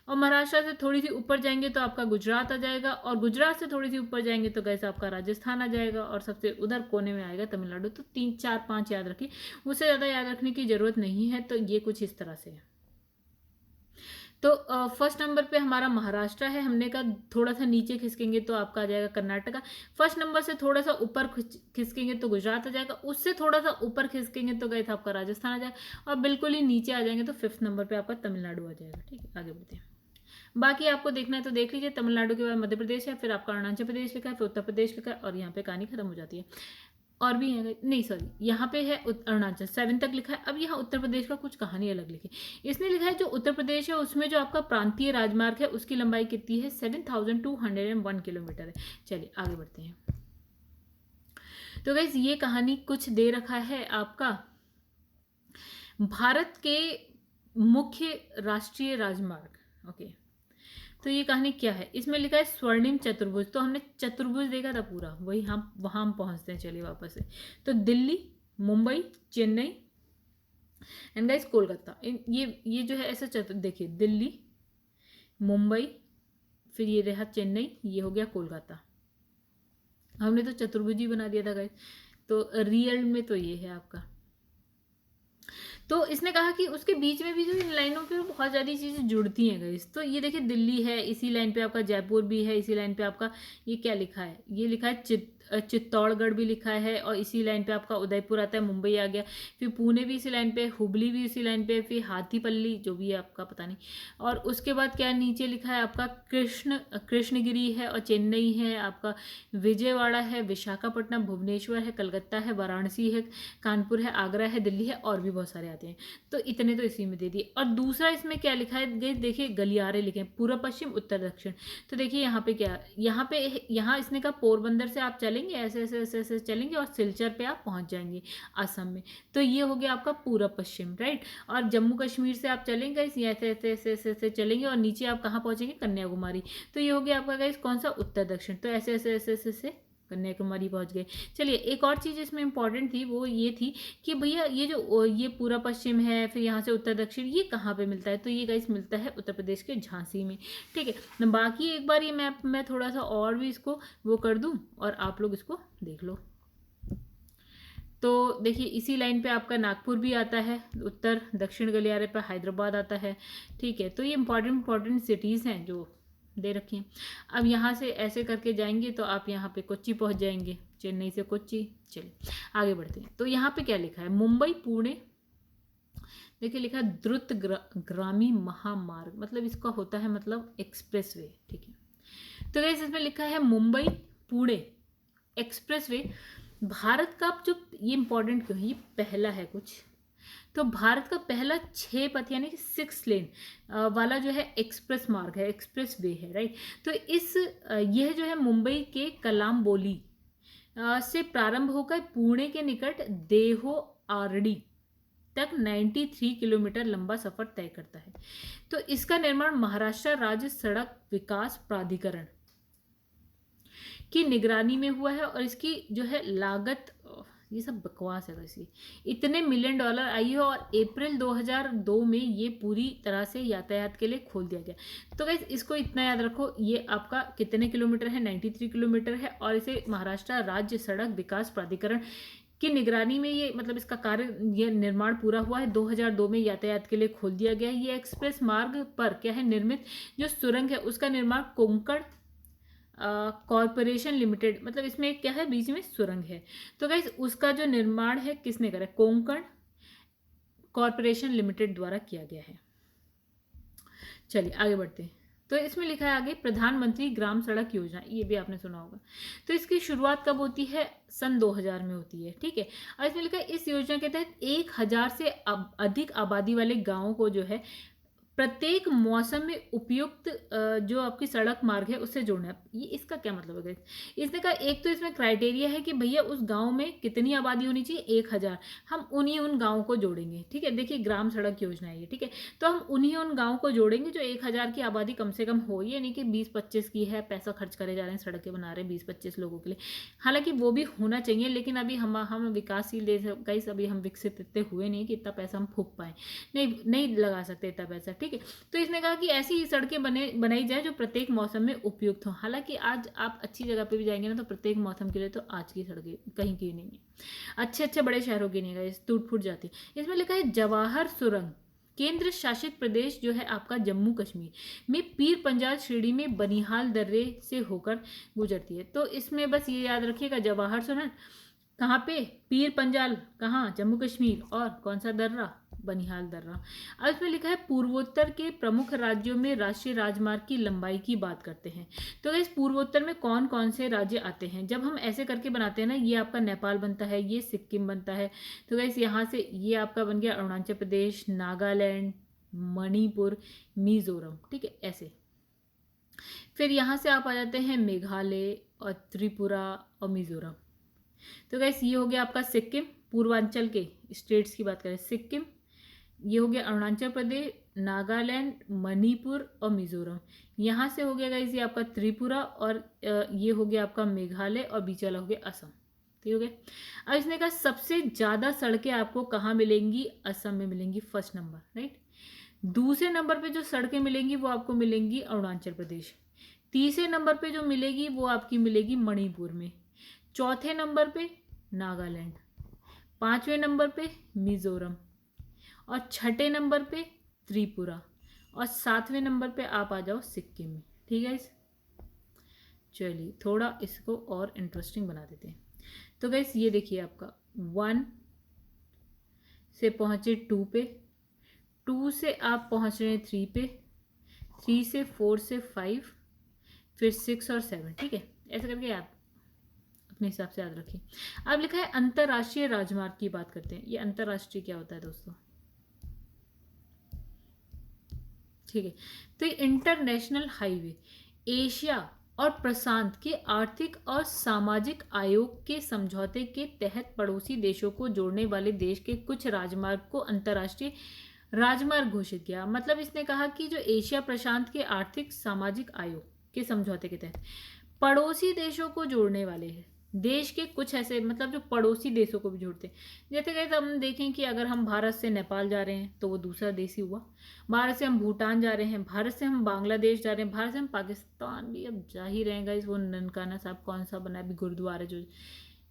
और महाराष्ट्र से थोड़ी सी ऊपर जाएंगे तो आपका गुजरात आ जाएगा, और गुजरात से थोड़ी सी ऊपर जाएंगे तो कैसे आपका राजस्थान आ जाएगा, और सबसे उधर कोने में आएगा तमिलनाडु। तो 3 4 5 याद रखिए, उससे ज़्यादा याद रखने की ज़रूरत नहीं है। तो ये कुछ इस तरह से है। तो फर्स्ट नंबर पे हमारा महाराष्ट्र है, हमने कहा थोड़ा सा नीचे खिसकेंगे तो आपका आ जाएगा कर्नाटका। फर्स्ट नंबर से थोड़ा सा ऊपर खिसकेंगे तो गुजरात आ जाएगा, उससे थोड़ा सा ऊपर खिसकेंगे तो गए था आपका राजस्थान आ जाएगा, और बिल्कुल ही नीचे आ जाएंगे तो फिफ्थ नंबर पे आपका तमिलनाडु आ जाएगा। ठीक है, आगे बढ़ते हैं। बाकी आपको देखना है तो देख लीजिए। तमिलनाडु के बाद मध्य प्रदेश है, फिर आपका अरुणाचल प्रदेश लिखा है, फिर उत्तर प्रदेश लिखा है, और यहाँ पे कहानी खत्म हो जाती है। और भी है, नहीं सॉरी, यहाँ पे है अरुणाचल 7 तक लिखा है। अब यहाँ उत्तर प्रदेश का कुछ कहानी अलग लिखी, इसने लिखा है जो उत्तर प्रदेश है उसमें जो आपका प्रांतीय राजमार्ग है उसकी लंबाई कितनी है, 7201 किलोमीटर है। चलिए आगे बढ़ते हैं। तो गाइस ये कहानी कुछ दे रखा है आपका भारत के मुख्य राष्ट्रीय राजमार्ग। ओके, तो ये कहानी क्या है, इसमें लिखा है स्वर्णिम चतुर्भुज। तो हमने चतुर्भुज देखा था पूरा, वही हम वहां हम पहुंचते हैं। चलिए वापस से, तो दिल्ली, मुंबई, चेन्नई एंड गाइस कोलकाता। ये जो है ऐसा देखिए, दिल्ली, मुंबई, फिर ये रहा चेन्नई, ये हो गया कोलकाता। हमने तो चतुर्भुज ही बना दिया था गाइस, तो रियल में तो ये है आपका। तो इसने कहा कि उसके बीच में भी जो इन लाइनों पे बहुत ज़्यादा चीज़ें जुड़ती हैं गाइस। तो ये देखिए, दिल्ली है, इसी लाइन पे आपका जयपुर भी है, इसी लाइन पे आपका ये क्या लिखा है, ये लिखा है चित्तौड़गढ़ भी लिखा है, और इसी लाइन पे आपका उदयपुर आता है, मुंबई आ गया, फिर पुणे भी इसी लाइन पे, हुबली भी इसी लाइन पे, फिर हाथीपल्ली जो भी है आपका पता नहीं, और उसके बाद क्या नीचे लिखा है आपका कृष्णगिरी है, और चेन्नई है आपका, विजयवाड़ा है, विशाखापट्टनम, भुवनेश्वर है, कलकत्ता है, वाराणसी है, कानपुर है, आगरा है, दिल्ली है, और भी बहुत सारे आते हैं। तो इतने तो इसी में दे दिए। और दूसरा इसमें क्या लिखा है, देखिए गलियारे लिखे हैं, पूर्व पश्चिम उत्तर दक्षिण। तो देखिए यहाँ पे क्या, यहाँ इसने कहा पोरबंदर से आप चलेंगे ऐसे ऐसे ऐसे ऐसे चलेंगे और सिलचर पे आप पहुंच जाएंगे असम में। तो ये हो गया आपका पूर्व पश्चिम, राइट। और जम्मू कश्मीर से आप चलेंगे ऐसे ऐसे ऐसे ऐसे ऐसे चलेंगे और नीचे आप कहाँ पहुंचेंगे, कन्याकुमारी। तो ये हो गया आपका गाइस कौन सा, उत्तर दक्षिण। तो ऐसे ऐसे ऐसे ऐसे ऐसे कन्याकुमारी पहुंच गए। चलिए एक और चीज़ इसमें इंपॉर्टेंट थी, वो ये थी कि भैया ये जो ये पूरा पश्चिम है, फिर यहाँ से उत्तर दक्षिण, ये कहाँ पे मिलता है, तो ये गाइस मिलता है उत्तर प्रदेश के झांसी में। ठीक है, बाकी एक बार ये मैप मैं थोड़ा सा और भी इसको वो कर दूँ और आप लोग इसको देख लो। तो देखिए इसी लाइन पे आपका नागपुर भी आता है, उत्तर दक्षिण गलियारे पर हैदराबाद आता है। ठीक है, तो ये इंपॉर्टेंट सिटीज़ हैं जो दे रखी हैं। अब यहाँ से ऐसे करके जाएंगे तो आप यहाँ पे कोच्चि पहुँच जाएंगे, चेन्नई से कोच्चि। चलिए आगे बढ़ते हैं। तो यहाँ पे क्या लिखा है, मुंबई पुणे, देखिए लिखा है द्रुत ग्रामी महामार्ग, मतलब इसका होता है मतलब एक्सप्रेस वे। ठीक है, तो गाइस इसमें लिखा है मुंबई पुणे एक्सप्रेस वे। भारत का जो ये इंपॉर्टेंट क्यों है, ये पहला है कुछ, तो भारत का पहला 6 पथ यानी कि 6 लेन वाला जो है एक्सप्रेस मार्ग है, एक्सप्रेस वे है, राइट। तो यह जो है मुंबई के कलाम्बोली से प्रारंभ होकर पुणे के निकट देहो आरडी तक 93 किलोमीटर लंबा सफर तय करता है। तो इसका निर्माण महाराष्ट्र राज्य सड़क विकास प्राधिकरण की निगरानी में हुआ है, और इसकी जो है लागत, ये सब बकवास है वैसे, इतने $1 मिलियन आई है, और अप्रैल 2002 में ये पूरी तरह से यातायात के लिए खोल दिया गया। तो गाइस इसको इतना याद रखो, ये आपका कितने किलोमीटर है, 93 किलोमीटर है, और इसे महाराष्ट्र राज्य सड़क विकास प्राधिकरण की निगरानी में ये मतलब इसका कार्य, ये निर्माण पूरा हुआ है 2002 में, यातायात के लिए खोल दिया गया है। ये एक्सप्रेस मार्ग पर क्या है निर्मित जो सुरंग है उसका निर्माण कोंकण कॉरपोरेशन लिमिटेड, मतलब इसमें क्या है बीच में सुरंग है, तो गाइस उसका जो निर्माण है किसने करा, कोंकण कॉरपोरेशन लिमिटेड द्वारा किया गया है। चलिए आगे बढ़ते हैं। तो इसमें लिखा है आगे प्रधानमंत्री ग्राम सड़क योजना, ये भी आपने सुना होगा। तो इसकी शुरुआत कब होती है, सन 2000 में होती है। ठीक है, और इसमें लिखा है इस योजना के तहत 1000 से अधिक आबादी वाले गाँवों को जो है प्रत्येक मौसम में उपयुक्त जो आपकी सड़क मार्ग है उससे जोड़ना है। ये इसका क्या मतलब है, इसने कहा एक तो इसमें क्राइटेरिया है कि भैया उस गांव में कितनी आबादी होनी चाहिए, 1000, हम उन गांवों को जोड़ेंगे। ठीक है, देखिए ग्राम सड़क योजना है ये, ठीक है, तो हम उन गाँव को जोड़ेंगे जो 1000 की आबादी कम से कम हो, ये नहीं कि 20-25 की है, पैसा खर्च करे जा रहे हैं, सड़कें बना रहे हैं 20-25 लोगों के लिए। हालांकि वो भी होना चाहिए, लेकिन अभी हम विकासशील देश गाइस, अभी हम विकसित इतने हुए नहीं कि इतना पैसा हम फूंक पाए, नहीं लगा सकते इतना पैसा। ठीक है, तो इसने कहा कि ऐसी ही सड़कें बनाई जाए जो प्रत्येक मौसम में उपयुक्त हो। हालांकि आज आप अच्छी जगह पे भी जाएंगे ना तो प्रत्येक मौसम के लिए तो आज की सड़कें कहीं की नहीं है, अच्छे बड़े शहरों की नहीं है, टूट फूट जाती। इसमें लिखा है जवाहर सुरंग केंद्र शासित प्रदेश जो है आपका जम्मू कश्मीर में पीर पंजाल श्रेणी में बनिहाल दर्रे से होकर गुजरती है। तो इसमें बस ये याद रखिएगा, जवाहर सुरंग कहाँ पे, पीर पंजाल कहाँ, जम्मू कश्मीर, और कौन सा दर्रा, बनिहाल दर्रा। अब इसमें लिखा है पूर्वोत्तर के प्रमुख राज्यों में राष्ट्रीय राजमार्ग की लंबाई की बात करते हैं। तो इस पूर्वोत्तर में कौन कौन से राज्य आते हैं, जब हम ऐसे करके बनाते हैं ना, ये आपका नेपाल बनता है, ये सिक्किम बनता है, तो गाइस यहाँ से ये आपका बन गया अरुणाचल प्रदेश, नागालैंड, मणिपुर, मिजोरम, ठीक है ऐसे। फिर यहाँ से आप आ जाते हैं मेघालय और त्रिपुरा और मिजोरम। तो गाइस ये हो गया आपका सिक्किम, पूर्वांचल के स्टेट्स की बात करें, सिक्किम, ये हो गया अरुणाचल प्रदेश, नागालैंड, मणिपुर और मिजोरम। यहाँ से हो गया गाइस ये आपका त्रिपुरा, और ये हो गया आपका मेघालय, और बीच वाला हो गया असम, ठीक हो गया। अब इसने कहा सबसे ज़्यादा सड़कें आपको कहाँ मिलेंगी, असम में मिलेंगी, फर्स्ट नंबर, राइट। दूसरे नंबर पे जो सड़कें मिलेंगी वो आपको मिलेंगी अरुणाचल प्रदेश। तीसरे नंबर पे जो मिलेगी वो आपकी मिलेगी मणिपुर में। चौथे नंबर पे नागालैंड, पांचवें नंबर पे मिजोरम, और छठे नंबर पे त्रिपुरा, और सातवें नंबर पे आप आ जाओ सिक्किम में, ठीक है। चलिए थोड़ा इसको और इंटरेस्टिंग बना देते हैं। तो गाइस ये देखिए आपका 1 से पहुंचे 2 पे, 2 से आप पहुंच रहे हैं 3 पे, 3 से 4 से 5, फिर 6 और 7, ठीक है। ऐसे करके याद अपने हिसाब से याद रखिए। अब लिखा है अंतरराष्ट्रीय राजमार्ग की बात करते हैं। ये अंतरराष्ट्रीय क्या होता है दोस्तों, ठीक है। तो ये इंटरनेशनल हाईवे एशिया और प्रशांत के आर्थिक और सामाजिक आयोग के समझौते के तहत पड़ोसी देशों को जोड़ने वाले देश के कुछ राजमार्ग को अंतरराष्ट्रीय राजमार्ग घोषित किया। मतलब इसने कहा कि जो एशिया प्रशांत के आर्थिक सामाजिक आयोग के समझौते के तहत पड़ोसी देशों को जोड़ने वाले हैं, देश के कुछ ऐसे, मतलब जो पड़ोसी देशों को भी जोड़ते हैं। जैसे कहते हम देखें कि अगर हम भारत से नेपाल जा रहे हैं तो वो दूसरा देश ही हुआ, भारत से हम भूटान जा रहे हैं, भारत से हम बांग्लादेश जा रहे हैं, भारत से हम पाकिस्तान भी अब जा ही रहेगा, इस वो ननकाना साहब कौन सा बना अभी गुरुद्वारा जो,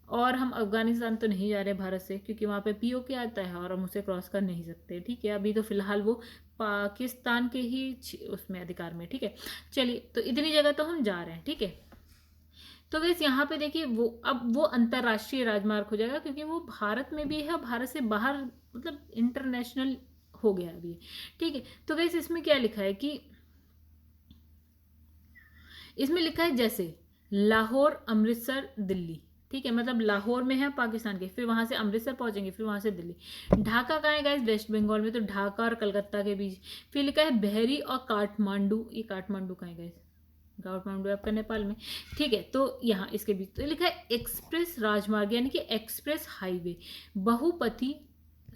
और हम अफगानिस्तान तो नहीं जा रहे भारत से, क्योंकि वहाँ पे पीओके आता है और हम उसे क्रॉस कर नहीं सकते, ठीक है। अभी तो फिलहाल वो पाकिस्तान के ही उसमें अधिकार में, ठीक है। चलिए तो इतनी जगह तो हम जा रहे हैं, ठीक है। तो गाइस यहाँ पे देखिए वो अब वो अंतरराष्ट्रीय राजमार्ग हो जाएगा, क्योंकि वो भारत में भी है, भारत से बाहर, मतलब इंटरनेशनल हो गया अभी, ठीक है। तो गाइस इसमें क्या लिखा है कि इसमें लिखा है जैसे लाहौर, अमृतसर, दिल्ली, ठीक है। मतलब लाहौर में है पाकिस्तान के, फिर वहां से अमृतसर पहुंचेंगे, फिर वहां से दिल्ली। ढाका कहाँ है गाइस, वेस्ट बंगाल में, तो ढाका और कलकत्ता के बीच। फिर लिखा है बहरी और काठमांडू, ये काठमांडू कहाँ है गाइस, काठमांडू आपका नेपाल में, ठीक है। तो यहाँ इसके बीच तो लिखा है एक्सप्रेस राजमार्ग, यानी कि एक्सप्रेस हाईवे, बहुपथी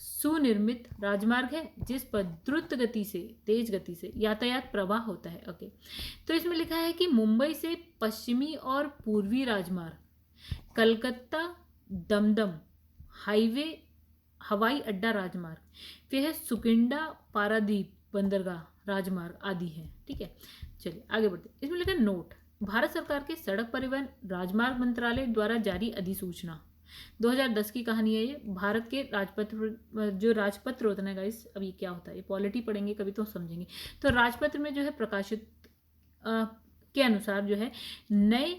सुनिर्मित राजमार्ग है जिस पर द्रुत गति से, तेज गति से यातायात प्रवाह होता है, ओके। तो इसमें लिखा है कि मुंबई से पश्चिमी और पूर्वी राजमार्ग, कलकत्ता दमदम हाईवे, हवाई अड्डा राजमार्ग, फिर है सुकिंडा पारादीप बंदरगाह राजमार्ग आदि है, ठीक है। चलिए आगे बढ़ते। इसमें लिखा है नोट, भारत सरकार के सड़क परिवहन राजमार्ग मंत्रालय द्वारा जारी अधिसूचना 2010 की कहानी है ये। भारत के राजपत्र, जो राजपत्र होता है गाइस, अब ये क्या होता है, ये पॉलिटी पढ़ेंगे कभी तो समझेंगे। तो राजपत्र में जो है प्रकाशित के अनुसार जो है नए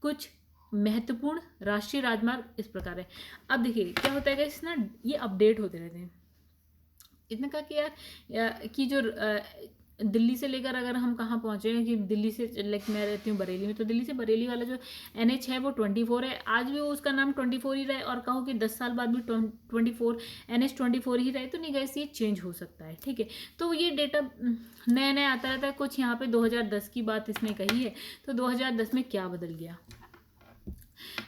कुछ महत्वपूर्ण राष्ट्रीय राजमार्ग इस प्रकार है। अब देखिए क्या होता है गाइस ना, ये अपडेट होते रहते हैं। इतना कहा कि यार कि जो दिल्ली से लेकर अगर हम कहाँ पहुँचे हैं, कि दिल्ली से लाइक मैं रहती हूँ बरेली में, तो दिल्ली से बरेली वाला जो NH है वो 24 है, आज भी वो उसका नाम 24 ही रहे, और कहो कि 10 साल बाद भी 24 NH 24 ही रहे, तो नहीं गाइस ये चेंज हो सकता है, ठीक है। तो ये डेटा नया नया आता रहता है। कुछ यहाँ पे 2010 की बात इसने कही है, तो 2010 में क्या बदल गया।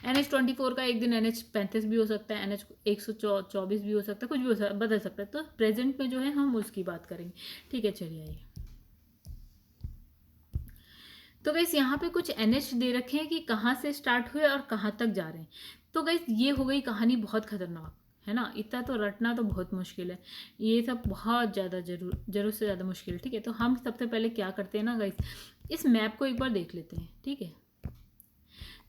NH 24 का एक दिन NH 35 भी हो सकता है, NH 124 भी हो सकता है, कुछ भी बदल सकता है। तो प्रेजेंट में जो है हम उसकी बात करेंगे, ठीक है। चलिए आइए। तो गाइस यहाँ पे कुछ NH दे रखे हैं कि कहाँ से स्टार्ट हुए और कहाँ तक जा रहे हैं। तो गाइस ये हो गई कहानी बहुत खतरनाक, है ना, इतना तो रटना तो बहुत मुश्किल है, ये सब बहुत ज़्यादा जरूर से ज़्यादा मुश्किल, ठीक है। तो हम सबसे पहले क्या करते हैं ना गाइस, इस मैप को एक बार देख लेते हैं, ठीक है।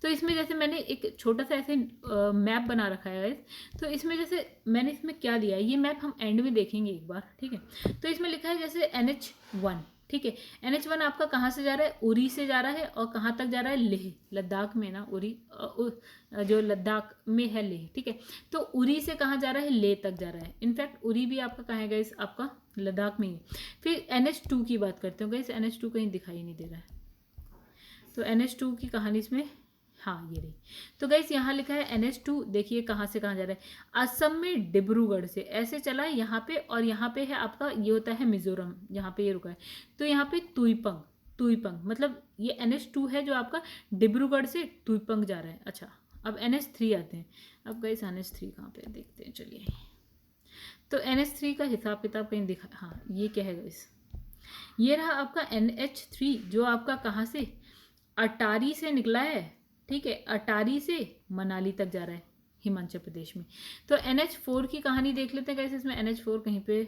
तो इसमें जैसे मैंने एक छोटा सा ऐसे मैप बना रखा है गाइस। तो इसमें जैसे मैंने इसमें क्या दिया है, ये मैप हम एंड में देखेंगे एक बार, ठीक है। तो इसमें लिखा है जैसे NH1, ठीक है। NH1 आपका कहाँ से जा रहा है, उरी से जा रहा है, और कहाँ तक जा रहा है, लेह, लद्दाख में ना, उरी जो लद्दाख में है लेह, ठीक है। तो उरी से कहाँ जा रहा है, लेह तक जा रहा है। इनफैक्ट उरी भी आपका कहाँ है गाइस, आपका लद्दाख में ही है। फिर NH2 की बात करते हो गाइस, NH2 कहीं दिखाई नहीं दे रहा है, तो NH2 की कहानी इसमें, हाँ ये रही। तो गाइस यहाँ लिखा है NH2, देखिए कहाँ से कहाँ जा रहा है, असम में डिब्रूगढ़ से ऐसे चला है यहाँ पे, और यहाँ पे है आपका, ये होता है मिजोरम, यहाँ पे ये रुका है। तो यहाँ पे तुईपंग, तुईपंग मतलब ये NH2 है जो आपका डिब्रूगढ़ से तुईपंग जा रहा है। अच्छा, अब NH3 आते हैं। अब गाइस NH3 कहाँ पे देखते हैं, चलिए। तो NH3 का हिसाब किताब कहीं दिखा, हाँ ये क्या है गाइस, ये रहा आपका NH3 जो आपका कहाँ से, अटारी से निकला है, ठीक है। अटारी से मनाली तक जा रहा है हिमाचल प्रदेश में। तो NH4 की कहानी देख लेते हैं कैसे, इसमें NH4 कहीं पे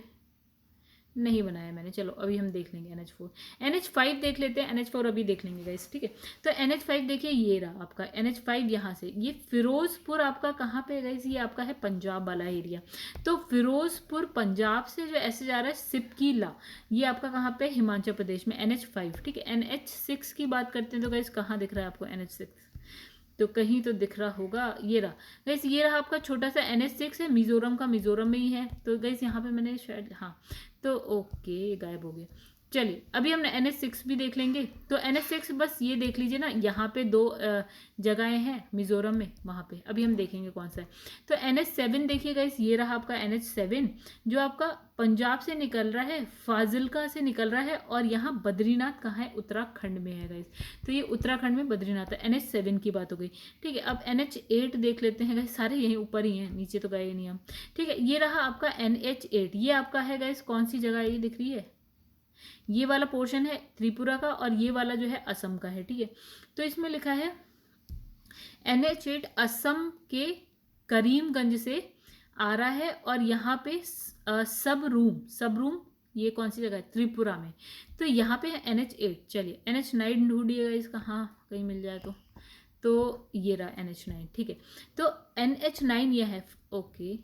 नहीं बनाया मैंने, चलो अभी हम देख लेंगे NH4। NH5 देख लेते हैं, NH4 अभी देख लेंगे गाइस, ठीक है। तो NH5 देखिए, ये रहा आपका NH5, यहाँ से ये फिरोजपुर आपका कहाँ पे गाइस, ये आपका है पंजाब वाला एरिया। तो फिरोजपुर पंजाब से जो ऐसे जा रहा है सिपकीला, ये आपका कहाँ पे, हिमाचल प्रदेश में, NH5, ठीक है। NH6 की बात करते हैं तो गाइस कहाँ दिख रहा है आपको NH6, तो कहीं तो दिख रहा होगा, ये रहा गाइस, ये रहा आपका छोटा सा NH6 है, मिजोरम का, मिजोरम में ही है। तो गाइस यहाँ पे मैंने शायद, हाँ तो ओके, ये गायब हो गया। चलिए अभी हम NH6 भी देख लेंगे। तो NH6 बस ये देख लीजिए ना, यहाँ पे दो जगहें हैं मिजोरम में, वहाँ पे अभी हम देखेंगे कौन सा है। तो NH7 देखिए गाइस, ये रहा आपका NH7 जो आपका पंजाब से निकल रहा है, फाजिल्का से निकल रहा है, और यहाँ बद्रीनाथ कहाँ है, उत्तराखंड में है गाइस। तो ये उत्तराखंड में बद्रीनाथ है। NH7 की बात हो गई, ठीक है। अब NH8 देख लेते हैं गाइस, सारे यहीं ऊपर ही हैं, नीचे तो गए नहीं हम, ठीक है। ये रहा आपका NH8, ये आपका है गाइस, कौन सी जगह ये दिख रही है, ये वाला पोर्शन है त्रिपुरा का, और ये वाला जो है असम का है, ठीक है। तो इसमें लिखा है NH8 असम के करीमगंज से आ रहा है, और यहाँ पे सबरूम ये कौन सी जगह है, त्रिपुरा में। तो यहाँ पे है NH8। चलिए NH9 ढूंढिएगा इसका, हाँ कहीं मिल जाए तो ये रहा NH9, ठीक है। तो NH9 ये है, ओके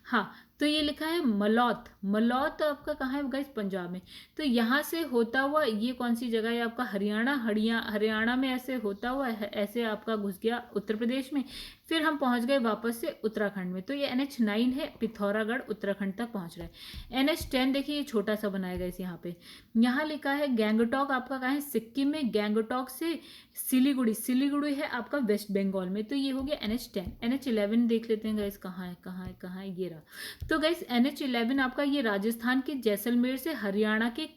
हाँ। तो ये लिखा है मलौत, मलौत आपका कहाँ है गाइस, पंजाब में। तो यहाँ से होता हुआ ये कौन सी जगह है आपका, हरियाणा में ऐसे होता हुआ ऐसे आपका घुस गया उत्तर प्रदेश में, फिर हम पहुँच गए वापस से उत्तराखंड में। तो ये NH9 है, पिथौरागढ़ उत्तराखंड तक पहुँच रहा है। NH10 देखिए, ये छोटा सा बनाया गया यहाँ पे, यहाँ लिखा है गैंगटॉक आपका कहाँ है, सिक्किम में। गैंगटॉक से सिलीगुड़ी, सिलीगुड़ी है आपका वेस्ट बंगाल में। तो ये हो गया NH10। NH11 देख लेते हैं गाइस, कहाँ है कहाँ है कहाँ है, ये रहा। तो गाइस NH11 आपका ये राजस्थान के जैसलमेर से हरियाणा के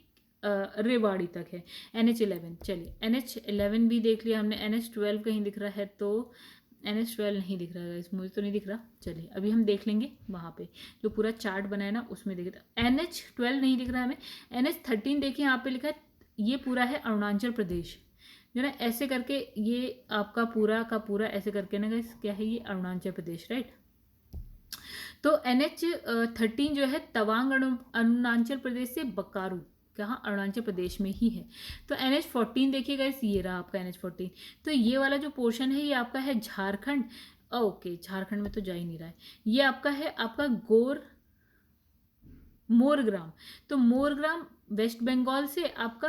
रेवाड़ी तक है NH11। चलिए NH11 भी देख लिया हमने। NH12 कहीं दिख रहा है, तो NH12 नहीं दिख रहा है गाइस, मुझे तो नहीं दिख रहा। चलिए अभी हम देख लेंगे वहाँ पे जो पूरा चार्ट बनाया ना, उसमें देखे। NH12 नहीं दिख रहा है हमें। NH13 देखिए, यहाँ पे लिखा है, ये पूरा है अरुणाचल प्रदेश, जो ना ऐसे करके ये आपका पूरा का पूरा ऐसे करके ना गाइस, क्या है ये, अरुणाचल प्रदेश, राइट। तो NH13 जो है तवांग अरुणाचल प्रदेश से बकारू, कहाँ, अरुणाचल प्रदेश में ही है। तो NH14 देखिएगा इस, ये रहा आपका NH14। तो ये वाला जो पोर्शन है ये आपका है झारखंड, ओके झारखंड में तो जा ही नहीं रहा है। ये आपका है आपका मोरग्राम। तो मोरग्राम वेस्ट बंगाल से आपका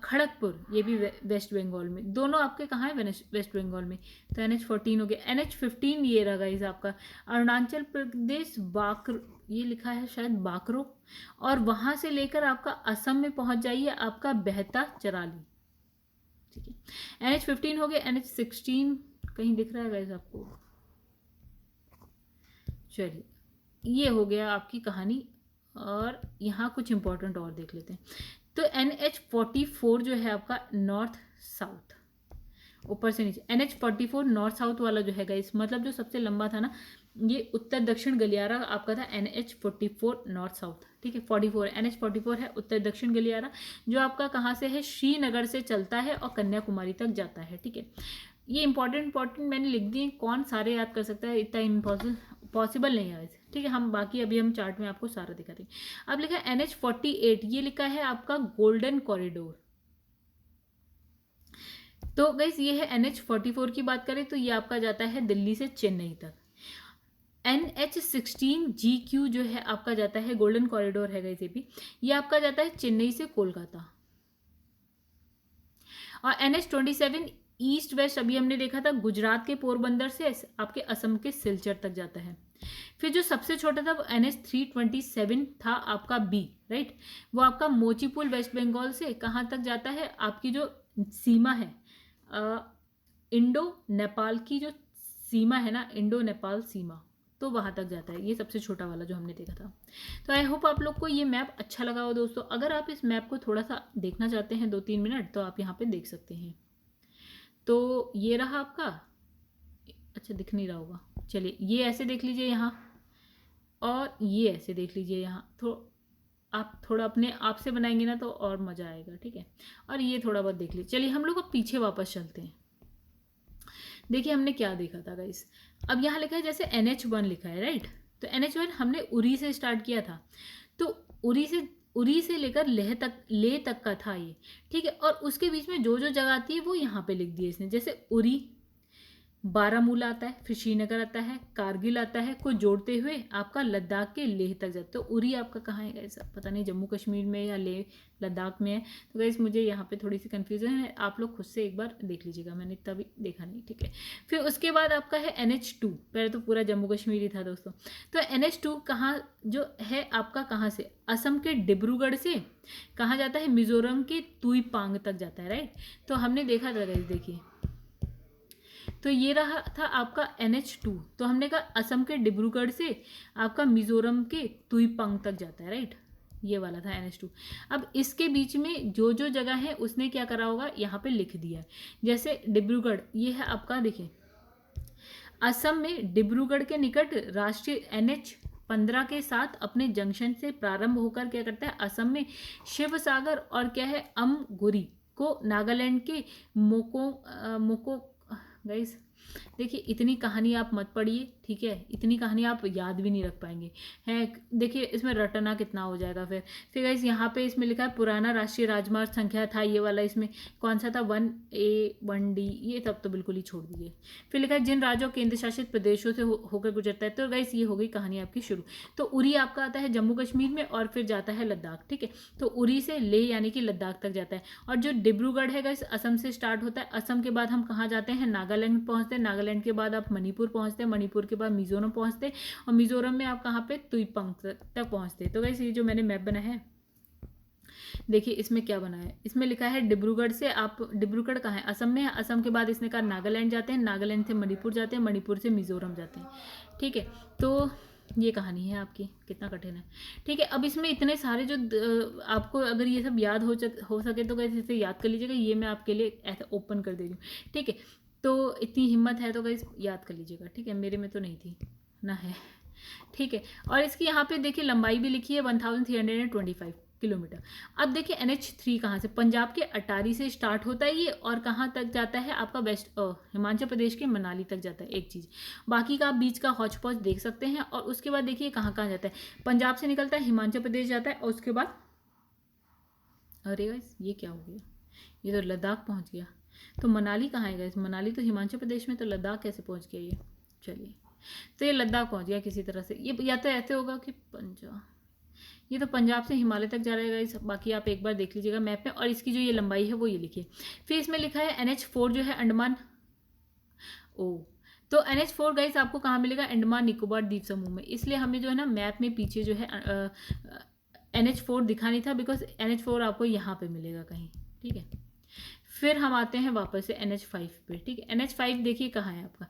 खड़गपुर, ये भी वेस्ट बंगाल में, दोनों आपके कहाँ है, वेस्ट बंगाल में। तो NH14 हो गया। NH15 ये रहा गाइस आपका अरुणाचल प्रदेश ये लिखा है शायद बाकरो, और वहाँ से लेकर आपका असम में पहुँच जाइए आपका बहता चराली, ठीक है। NH15 हो गया। NH16 कहीं दिख रहा है गाइस आपको, चलिए ये हो गया आपकी कहानी। और यहाँ कुछ इंपॉर्टेंट और देख लेते हैं। तो NH44 जो है आपका नॉर्थ साउथ, ऊपर से नीचे। NH44 नॉर्थ साउथ वाला जो है गाइस, मतलब जो सबसे लंबा था ना, ये उत्तर दक्षिण गलियारा आपका था NH44 नॉर्थ साउथ, ठीक है। 44 NH44 है उत्तर दक्षिण गलियारा, जो आपका कहाँ से है, श्रीनगर से चलता है और कन्याकुमारी तक जाता है, ठीक है। ये इंपॉर्टेंट मैंने लिख दिए, कौन सारे याद कर सकता है, इतना पॉसिबल नहीं है वैसे, ठीक है। हम बाकी अभी हम चार्ट में आपको सारा दिखा देंगे। अब लिखा है NH48, ये लिखा है आपका गोल्डन कॉरिडोर। तो गाइस ये है NH44 की बात करें तो ये आपका जाता है दिल्ली से चेन्नई तक। NH16GQ जो है आपका जाता है, गोल्डन कॉरिडोर है गाइस ये भी, ये आपका जाता है चेन्नई से कोलकाता। और NH27 ईस्ट वेस्ट अभी हमने देखा था, गुजरात के पोरबंदर से आपके असम के सिलचर तक जाता है। फिर जो सबसे छोटा था वो NH327 था आपका बी, राइट, वो आपका मोचीपुल वेस्ट बंगाल से कहाँ तक जाता है, आपकी जो सीमा है इंडो नेपाल की जो सीमा है ना, इंडो नेपाल सीमा, तो वहाँ तक जाता है। ये सबसे छोटा वाला जो हमने देखा था। तो आई होप आप लोग को ये मैप अच्छा लगा हो दोस्तों। अगर आप इस मैप को थोड़ा सा देखना चाहते हैं 2-3 मिनट, तो आप यहाँ पे देख सकते हैं। तो ये रहा आपका, अच्छा दिख नहीं रहा होगा, चलिए ये ऐसे देख लीजिए यहाँ, और ये ऐसे देख लीजिए यहाँ। तो आप थोड़ा अपने आप से बनाएंगे ना तो और मज़ा आएगा, ठीक है। और ये थोड़ा बहुत देख लीजिए। चलिए हम लोग अब पीछे वापस चलते हैं। देखिए हमने क्या देखा था गाइस, अब यहाँ लिखा है जैसे NH1 लिखा है, राइट, तो NH1 हमने उरी से स्टार्ट किया था, तो उरी से लेकर लेह तक का था ये, ठीक है। और उसके बीच में जो जो जगह आती है वो यहाँ पे लिख दिए इसने, जैसे उरी, बारामूला आता है, फिर श्रीनगर आता है, कारगिल आता है, को जोड़ते हुए आपका लद्दाख के लेह तक जाता है। तो उरी आपका कहाँ है गाइस, पता नहीं जम्मू कश्मीर में या लेह लद्दाख में है। तो गाइस मुझे यहाँ पे थोड़ी सी कन्फ्यूजन है, आप लोग खुद से एक बार देख लीजिएगा, मैंने इतना भी देखा नहीं, ठीक है। फिर उसके बाद आपका है NH2, पहले तो पूरा जम्मू कश्मीर ही था दोस्तों। तो NH2 कहाँ जो है आपका, कहाँ से, असम के डिब्रूगढ़ से कहाँ जाता है, मिजोरम के तुईपांग तक जाता है, राइट। तो हमने देखा था गाइस, देखिए तो ये रहा था आपका NH2, तो हमने कहा असम के डिब्रूगढ़ से आपका मिजोरम के तुईपांग तक जाता है, राइट, ये वाला था NH2। अब इसके बीच में जो जो जगह है उसने क्या करा होगा, यहाँ पे लिख दिया है। जैसे डिब्रूगढ़, ये है आपका, देखिए असम में डिब्रूगढ़ के निकट राष्ट्रीय NH15 के साथ अपने जंक्शन से प्रारंभ होकर क्या करता है, असम में शिवसागर और क्या है अमगुरी को नागालैंड के मोको गाइस देखिए इतनी कहानी आप मत पढ़िए, ठीक है, इतनी कहानी आप याद भी नहीं रख पाएंगे हैं। देखिए इसमें रटना कितना हो जाएगा। फिर गाइस यहाँ पे इसमें लिखा है पुराना राष्ट्रीय राजमार्ग संख्या था ये वाला, इसमें कौन सा था 1A 1D, ये सब तो बिल्कुल ही छोड़ दीजिए। फिर लिखा है जिन राज्यों केंद्र शासित प्रदेशों से होकर गुजरता है। तो गाइस ये हो गई कहानी आपकी शुरू। तो उरी आपका आता है जम्मू कश्मीर में और फिर जाता है लद्दाख, ठीक है। तो उरी से लेह यानी कि लद्दाख तक जाता है। और जो डिब्रूगढ़ है गाइस असम से स्टार्ट होता है। असम के बाद हम कहाँ जाते हैं, नागालैंड पहुँचते हैं, नागालैंड के बाद आप मणिपुर पहुँचते हैं, मणिपुर के बाद मिजोरम पहुँचते, और मिजोरम में आप कहाँ पे तुईपांग तक पहुँचते। तो गाइस ये जो मैंने मैप बनाया है, देखिए इसमें क्या बना है, इसमें लिखा है डिब्रूगढ़ से आप, डिब्रूगढ़ कहाँ है, असम में है, असम के बाद इसने कहा नागालैंड जाते हैं, नागालैंड से मणिपुर जाते हैं, मणिपुर से मिजोरम जाते हैं, ठीक है। तो ये कहानी है आपकी, कितना कठिन है, ठीक है। अब इसमें इतने सारे जो आपको अगर ये सब याद हो सके तो गाइस इसे याद कर लीजिएगा। ये मैं आपके लिए ऐसा ओपन कर दे रही हूँ, ठीक है। तो इतनी हिम्मत है तो गाइस याद कर लीजिएगा, ठीक है, मेरे में तो नहीं थी ना है, ठीक है। और इसकी यहाँ पे देखिए लंबाई भी लिखी है 1325 किलोमीटर। अब देखिए NH3 कहाँ से, पंजाब के अटारी से स्टार्ट होता है ये, और कहाँ तक जाता है आपका हिमाचल प्रदेश के मनाली तक जाता है। एक चीज़ बाकी का आप बीच का हौच पौच देख सकते हैं। और उसके बाद देखिए कहाँ कहाँ जाता है, पंजाब से निकलता है, हिमाचल प्रदेश जाता है, और उसके बाद अरे गाइस ये क्या हो गया, ये तो लद्दाख पहुँच गया। तो मनाली कहाँ है गाइस, मनाली तो हिमाचल प्रदेश में, तो लद्दाख कैसे पहुँच गया ये, चलिए तो ये लद्दाख पहुँच गया किसी तरह से। ये या तो ऐसे होगा कि पंजाब, ये तो पंजाब से हिमालय तक जा रहेगा इस, बाकी आप एक बार देख लीजिएगा मैप में। और इसकी जो ये लंबाई है वो ये लिखिए। फिर इसमें लिखा है NH4 जो है अंडमान, तो NH4 गाइस आपको कहाँ मिलेगा, अंडमान निकोबार द्वीप समूह में। इसलिए हमें जो है ना मैप में पीछे जो है NH4 दिखा नहीं था, बिकॉज NH4 आपको यहाँ पे मिलेगा कहीं, ठीक है। फिर हम आते हैं वापस से NH5 पे, ठीक है। NH5 देखिए कहाँ है आपका,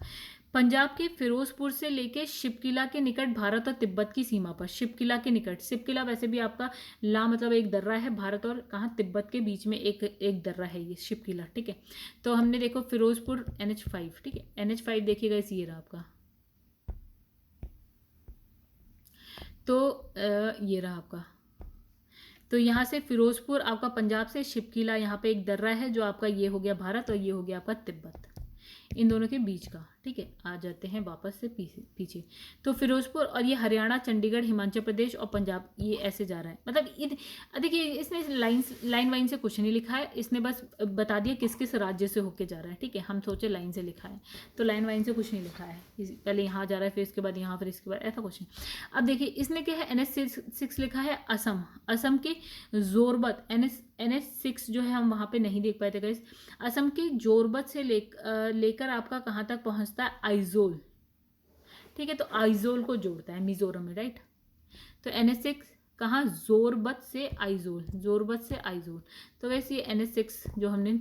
पंजाब के फिरोजपुर से लेके शिपकिला के निकट भारत और तिब्बत की सीमा पर, शिपकिला के निकट, शिपकिला वैसे भी आपका ला मतलब एक दर्रा है, भारत और कहाँ तिब्बत के बीच में एक दर्रा है ये शिपकिला, ठीक है। तो हमने देखो फिरोजपुर NH5, ठीक है। NH5 देखिएगा इस ये रहा आपका, तो ये रहा आपका, तो यहाँ से फिरोजपुर आपका पंजाब से, शिपकिला यहाँ पे एक दर्रा है जो आपका ये हो गया भारत, और ये हो गया आपका तिब्बत, इन दोनों के बीच का, ठीक है। आ जाते हैं वापस से पीछे। तो फिरोजपुर और ये हरियाणा, चंडीगढ़, हिमाचल प्रदेश और पंजाब, ये ऐसे जा रहा है। मतलब देखिए इसने लाइन वाइन से कुछ नहीं लिखा है, इसने बस बता दिया किस किस राज्य से होके जा रहा है, ठीक है। हम सोचे लाइन से लिखा है, तो लाइन वाइन से कुछ नहीं लिखा है। पहले यहाँ जा रहा है, फिर इसके बाद यहाँ, फिर इसके बाद, ऐसा कुछ नहीं। अब देखिए इसने क्या है, NH6 लिखा है असम के जोरबत, NH6 जो है हम वहाँ पे नहीं देख पाए थे गाइस। असम के जोरबत से लेकर आपका कहाँ तक पहुँचता है, आइजोल, ठीक है। तो आइजोल को जोड़ता है मिजोरम में, राइट। तो NH6 कहाँ, जोरबत से आइजोल, जोरबत से आइजोल। तो वैसे ये NH6 जो हमने,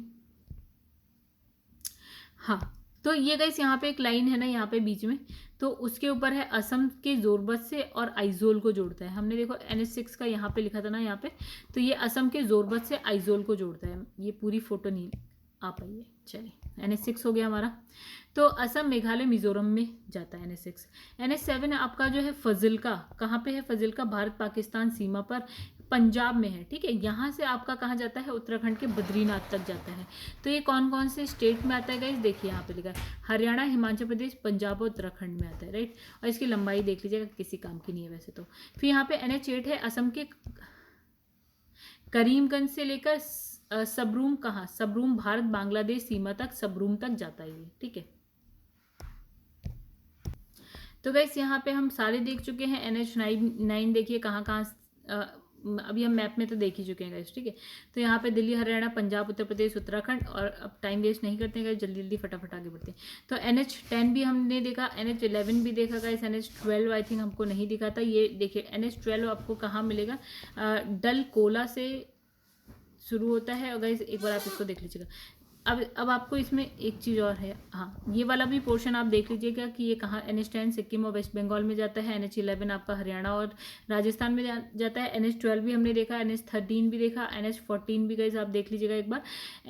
हाँ, तो ये गाइस यहाँ पे एक लाइन है ना यहाँ पे बीच में, तो उसके ऊपर है असम के जोरबत से और आइजोल को जोड़ता है। हमने देखो NH6 का यहाँ पे लिखा था ना यहाँ पे, तो ये असम के जोरबत से आइजोल को जोड़ता है। ये पूरी फोटो नहीं आ पाई है, चलिए NH6 हो गया हमारा। तो असम, मेघालय, मिजोरम में जाता है NH6। NH7 आपका जो है फजिल्का, कहाँ पे है फजिल्का, भारत पाकिस्तान सीमा पर पंजाब में है, ठीक है। यहाँ से आपका कहाँ जाता है, उत्तराखंड के बद्रीनाथ तक जाता है। तो ये कौन कौन से स्टेट में आता है गाइस, देखिए यहाँ पे लिखा है हरियाणा, हिमाचल प्रदेश, पंजाब और उत्तराखंड में आता है, राइट। और इसकी लंबाई देख लीजिएगा, किसी काम की नहीं है वैसे तो। फिर यहाँ पे NH8 है असम के करीमगंज से लेकर सबरूम, कहाँ, सबरूम भारत बांग्लादेश सीमा तक, सबरूम तक जाता है ये, ठीक है। तो गाइस यहाँ पे हम सारे देख चुके हैं। NH9 देखिए कहाँ कहाँ, अभी हम मैप में तो देख ही चुके हैं गाइस, ठीक है। तो यहाँ पे दिल्ली, हरियाणा, पंजाब, उत्तर प्रदेश, उत्तराखंड। और अब टाइम वेस्ट नहीं करते हैं गाइस, जल्दी जल्दी फटाफट आगे बढ़ते हैं। तो NH10 भी हमने देखा, NH11 भी देखा गाइस, NH12 आई थिंक हमको नहीं दिखा था। ये देखिए NH12 आपको कहाँ मिलेगा, डल कोला से शुरू होता है। और गाइस एक बार आप इसको देख लीजिएगा। अब आपको इसमें एक चीज़ और है, हाँ, ये वाला भी पोर्शन आप देख लीजिएगा कि ये कहाँ, NH10 सिक्किम और वेस्ट बंगाल में जाता है। NH11 आपका हरियाणा और राजस्थान में जाता है। NH12 भी हमने देखा, NH13 भी देखा, NH14 भी गाइस आप देख लीजिएगा एक बार।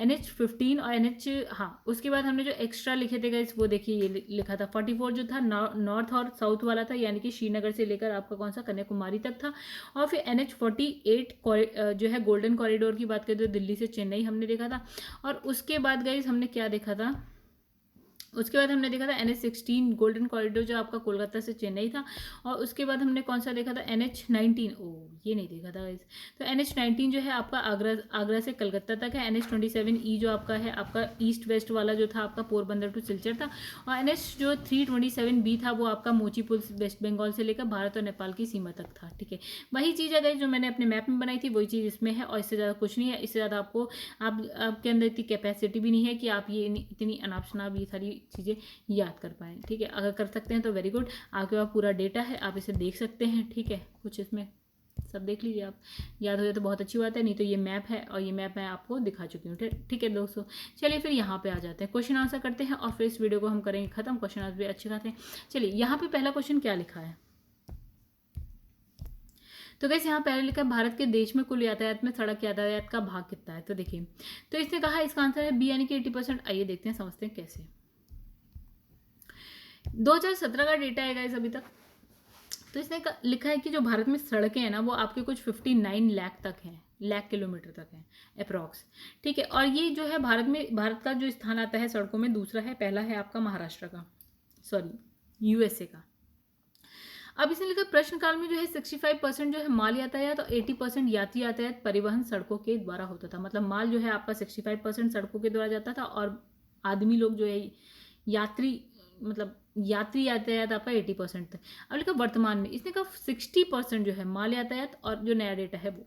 NH15 और NH, हाँ, उसके बाद हमने जो एक्स्ट्रा लिखे थे गाइस वो देखिए ये लिखा था 44 जो था नॉर्थ और साउथ वाला था, यानी कि श्रीनगर से लेकर आपका कौन सा, कन्याकुमारी तक था। और फिर NH48 जो है गोल्डन कॉरिडोर की बात करें तो दिल्ली से चेन्नई हमने देखा था। और उसके बाद गाइस हमने क्या देखा था, उसके बाद हमने देखा था NH16 गोल्डन कॉरिडोर जो आपका कोलकाता से चेन्नई था। और उसके बाद हमने कौन सा देखा था, NH19, ये नहीं देखा था गाइस। तो NH19 जो है आपका आगरा से कलकत्ता तक है। NH27E जो आपका है, आपका ईस्ट वेस्ट वाला जो था आपका पोरबंदर टू सिलचर था। और NH जो 327B था वो आपका मोची पुल वेस्ट बंगाल से लेकर भारत और नेपाल की सीमा तक था, ठीक है। वही चीज़ है गाइस जो मैंने अपने मैप में बनाई थी, वही चीज़ इसमें है। और इससे ज़्यादा कुछ नहीं है, इससे ज़्यादा आपको आपके अंदर इतनी कैपेसिटी भी नहीं है कि आप ये इतनी अनाप शनाप ये सारी चीज़ें याद कर पाएँ, ठीक है। अगर कर सकते हैं तो वेरी गुड, आपके पास पूरा डेटा है, आप इसे देख सकते हैं, ठीक है। कुछ इसमें सब देख लीजिए आप, याद हो जाए तो बहुत अच्छी बात है, नहीं तो ये मैप है और ये मैप मैं आपको दिखा चुकी हूँ, ठीक है दोस्तों। चलिए फिर यहाँ पे आ जाते हैं, क्वेश्चन आंसर करते हैं और फिर इस वीडियो को हम करेंगे खत्म। क्वेश्चन आंसर भी अच्छे खाते हैं। चलिए यहाँ पे पहला क्वेश्चन क्या लिखा है, तो गाइस यहाँ पहले लिखा है भारत के देश में कुल यातायात में सड़क यातायात का भाग कितना है। तो देखिए, तो इसने कहा इसका आंसर है बी, यानी कि 80%। आइए देखते हैं, समझते हैं कैसे। 2017 का डेटा है गाइस अभी तक। तो इसने लिखा है कि जो भारत में सड़कें हैं ना वो आपके कुछ 59 लाख तक हैं, लाख किलोमीटर तक हैं अप्रॉक्स, ठीक है। और ये जो है भारत का जो स्थान आता है सड़कों में दूसरा है, पहला है आपका महाराष्ट्र का, सॉरी USA का। अब इसने लिखा प्रश्नकाल में जो है 65% जो है माल यातायात और 80% यात्री यातायात परिवहन सड़कों के द्वारा होता था। मतलब माल जो है आपका 65% सड़कों के द्वारा जाता था और आदमी लोग जो है यात्री यातायात आपका 80% था। अब लिखा वर्तमान में, इसने कहा 60% जो है माल यातायात और जो नया डेटा है वो,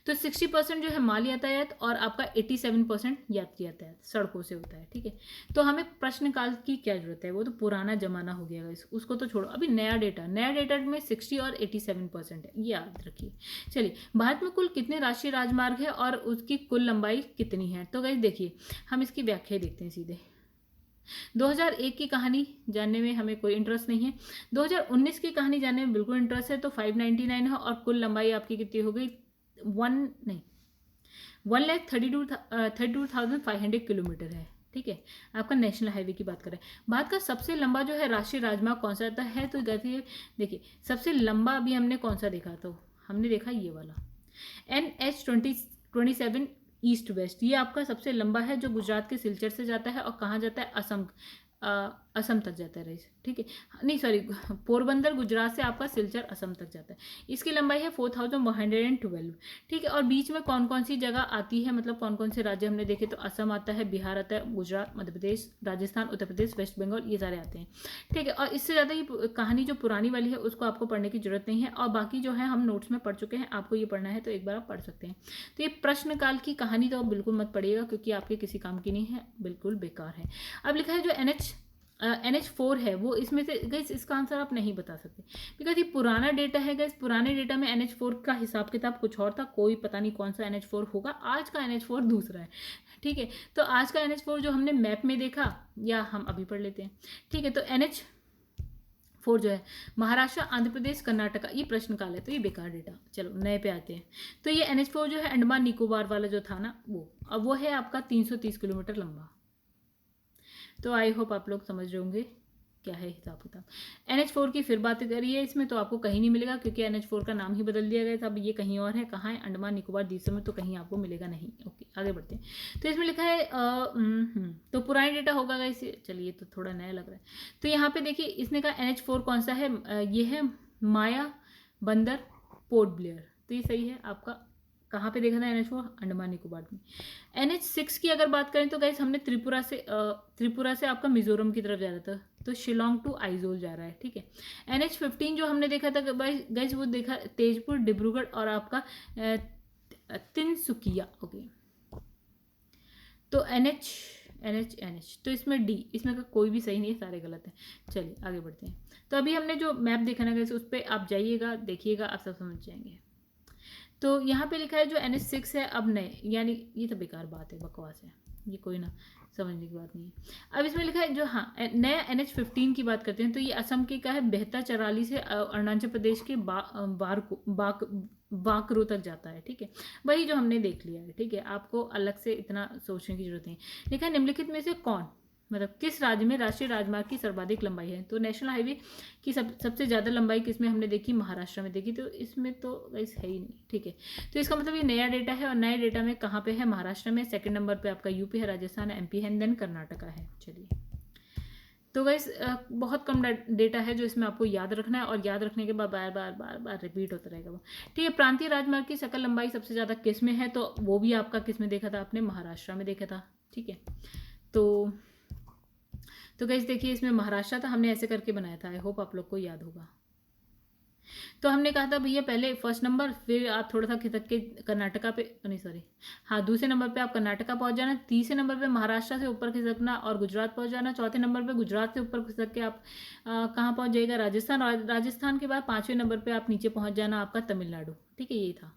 तो 60% जो है माल यातायात और आपका 87% यात्री यातायात सड़कों से होता है, ठीक है। तो हमें प्रश्नकाल की क्या जरूरत है, वो तो पुराना जमाना हो गया, उसको तो छोड़ो। अभी नया डेटा में 60 और 87% है, ये याद रखिए। चलिए, भारत में कुल कितने राष्ट्रीय राजमार्ग है और उसकी कुल लंबाई कितनी है। तो गाइस देखिए, हम इसकी व्याख्या देखते हैं सीधे। 2001 की कहानी जानने में हमें कोई इंटरेस्ट नहीं है, 2019 की कहानी जानने में बिल्कुल इंटरेस्ट है। तो 599 है और कुल लंबाई आपकी कितनी हो गई, 1,32,500 किलोमीटर है, ठीक है। आपका नेशनल हाईवे की बात करें, भारत का सबसे लंबा जो है राष्ट्रीय राजमार्ग कौन सा आता है। तो देखिए सबसे लंबा अभी हमने कौन सा देखा, तो हमने देखा ये वाला NH27 ईस्ट वेस्ट, ये आपका सबसे लंबा है, जो गुजरात के सिलचर से जाता है और कहाँ जाता है, असम तक जाता है रईस, ठीक है, नहीं सॉरी, पोरबंदर गुजरात से आपका सिलचर असम तक जाता है। इसकी लंबाई है 4112, ठीक है। और बीच में कौन कौन सी जगह आती है, मतलब कौन कौन से राज्य हमने देखे, तो असम आता है, बिहार आता है, गुजरात, मध्य प्रदेश, राजस्थान, उत्तर प्रदेश, वेस्ट बंगाल, ये सारे आते हैं, ठीक है। और इससे ज़्यादा ये कहानी जो पुरानी वाली है उसको आपको पढ़ने की जरूरत नहीं है, और बाकी जो है हम नोट्स में पढ़ चुके हैं, आपको ये पढ़ना है तो एक बार आप पढ़ सकते हैं। तो ये प्रश्नकाल की कहानी तो आप बिल्कुल मत पढ़िएगा, क्योंकि आपके किसी काम की नहीं है, बिल्कुल बेकार है। अब लिखा है जो NH4 है वो, इसमें से गैस इसका आंसर आप नहीं बता सकते, बिकॉज ये पुराना डेटा है गैस, पुराने डेटा में NH4 का हिसाब किताब कुछ और था, कोई पता नहीं कौन सा NH4 होगा, आज का NH4 दूसरा है, ठीक है। तो आज का NH4 जो हमने मैप में देखा, या हम अभी पढ़ लेते हैं, ठीक है। तो NH4 जो है महाराष्ट्र, आंध्र प्रदेश, कर्नाटका, ये प्रश्नकाल है, तो ये बेकार डेटा। चलो नए पे आते हैं। तो ये NH4 जो है अंडमान निकोबार वाला जो था ना वो, अब वो है आपका 330 किलोमीटर लंबा। तो आई होप आप लोग समझ रहे होंगे क्या है हिसाब किताब। NH4 की फिर बात करिए इसमें, तो आपको कहीं नहीं मिलेगा, क्योंकि NH4 का नाम ही बदल दिया गया था, अब ये कहीं और है, कहाँ है, अंडमान निकोबार द्वीप समूह, तो कहीं आपको मिलेगा नहीं। ओके आगे बढ़ते हैं। तो इसमें लिखा है तो पुराना डेटा होगा वैसे, चलिए तो थोड़ा नया लग रहा है। तो यहाँ पे देखिए इसने कहा NH4 कौन सा है, ये है माया बंदर पोर्ट ब्लेयर, तो ये सही है आपका। कहाँ पे देखा था NH4, अंडमान निकोबार में। NH6 की अगर बात करें तो गाइस हमने त्रिपुरा से आपका मिजोरम की तरफ जा रहा था, तो शिलोंग टू आइजोल जा रहा है, ठीक है। NH15 जो हमने देखा था गाइस, वो देखा तेजपुर, डिब्रूगढ़ और आपका तिनसुकिया। ओके तो NH तो इसमें D, इसमें का कोई भी सही नहीं है, सारे गलत हैं। चलिए आगे बढ़ते हैं। तो अभी हमने जो मैप देखा ना गाइस, उस पर आप जाइएगा, देखिएगा, आप सब समझ जाएंगे। तो यहाँ पे लिखा है जो NH6 है अब नए, यानी ये तो बेकार बात है, बकवास है, ये कोई ना समझने की बात नहीं है। अब इसमें लिखा है जो नया NH15 की बात करते हैं, तो ये असम के का है, बेहतर चराली से अरुणाचल प्रदेश के बाकरो तक जाता है, ठीक है। वही जो हमने देख लिया है, ठीक है, आपको अलग से इतना सोचने की जरूरत नहीं। लिखा है निम्नलिखित में से कौन, मतलब किस राज्य में राष्ट्रीय राजमार्ग की सर्वाधिक लंबाई है, तो नेशनल हाईवे की सबसे ज़्यादा लंबाई किसमें हमने देखी, महाराष्ट्र में देखी, तो इसमें तो गाइस है ही नहीं, ठीक है। तो इसका मतलब ये नया डेटा है, और नए डेटा में कहाँ पे है, महाराष्ट्र में, सेकंड नंबर पे आपका यूपी है, राजस्थान है, MP है, देन कर्नाटका है। चलिए तो गाइस बहुत कम डेटा है जो इसमें आपको याद रखना है, और याद रखने के बाद बार बार रिपीट होता रहेगा वो, ठीक है। प्रांतीय राजमार्ग की सकल लंबाई सबसे ज़्यादा किस में है, तो वो भी आपका किस में देखा था आपने, महाराष्ट्र में देखा था, ठीक है। तो गाइस देखिए इसमें महाराष्ट्र था, हमने ऐसे करके बनाया था, आई होप आप लोग को याद होगा। तो हमने कहा था भैया पहले फर्स्ट नंबर, फिर आप थोड़ा सा खिसक के कर्नाटका पे, नहीं सॉरी हाँ, दूसरे नंबर पे आप कर्नाटका पहुंच जाना, तीसरे नंबर पे महाराष्ट्र से ऊपर खिसकना और गुजरात पहुंच जाना, चौथे नंबर पे गुजरात से ऊपर खिसक के आप कहाँ पहुंच जाएगा, राजस्थान, और राजस्थान के बाद पाँचवें नंबर पर आप नीचे पहुँच जाना आपका तमिलनाडु, ठीक है, यही था।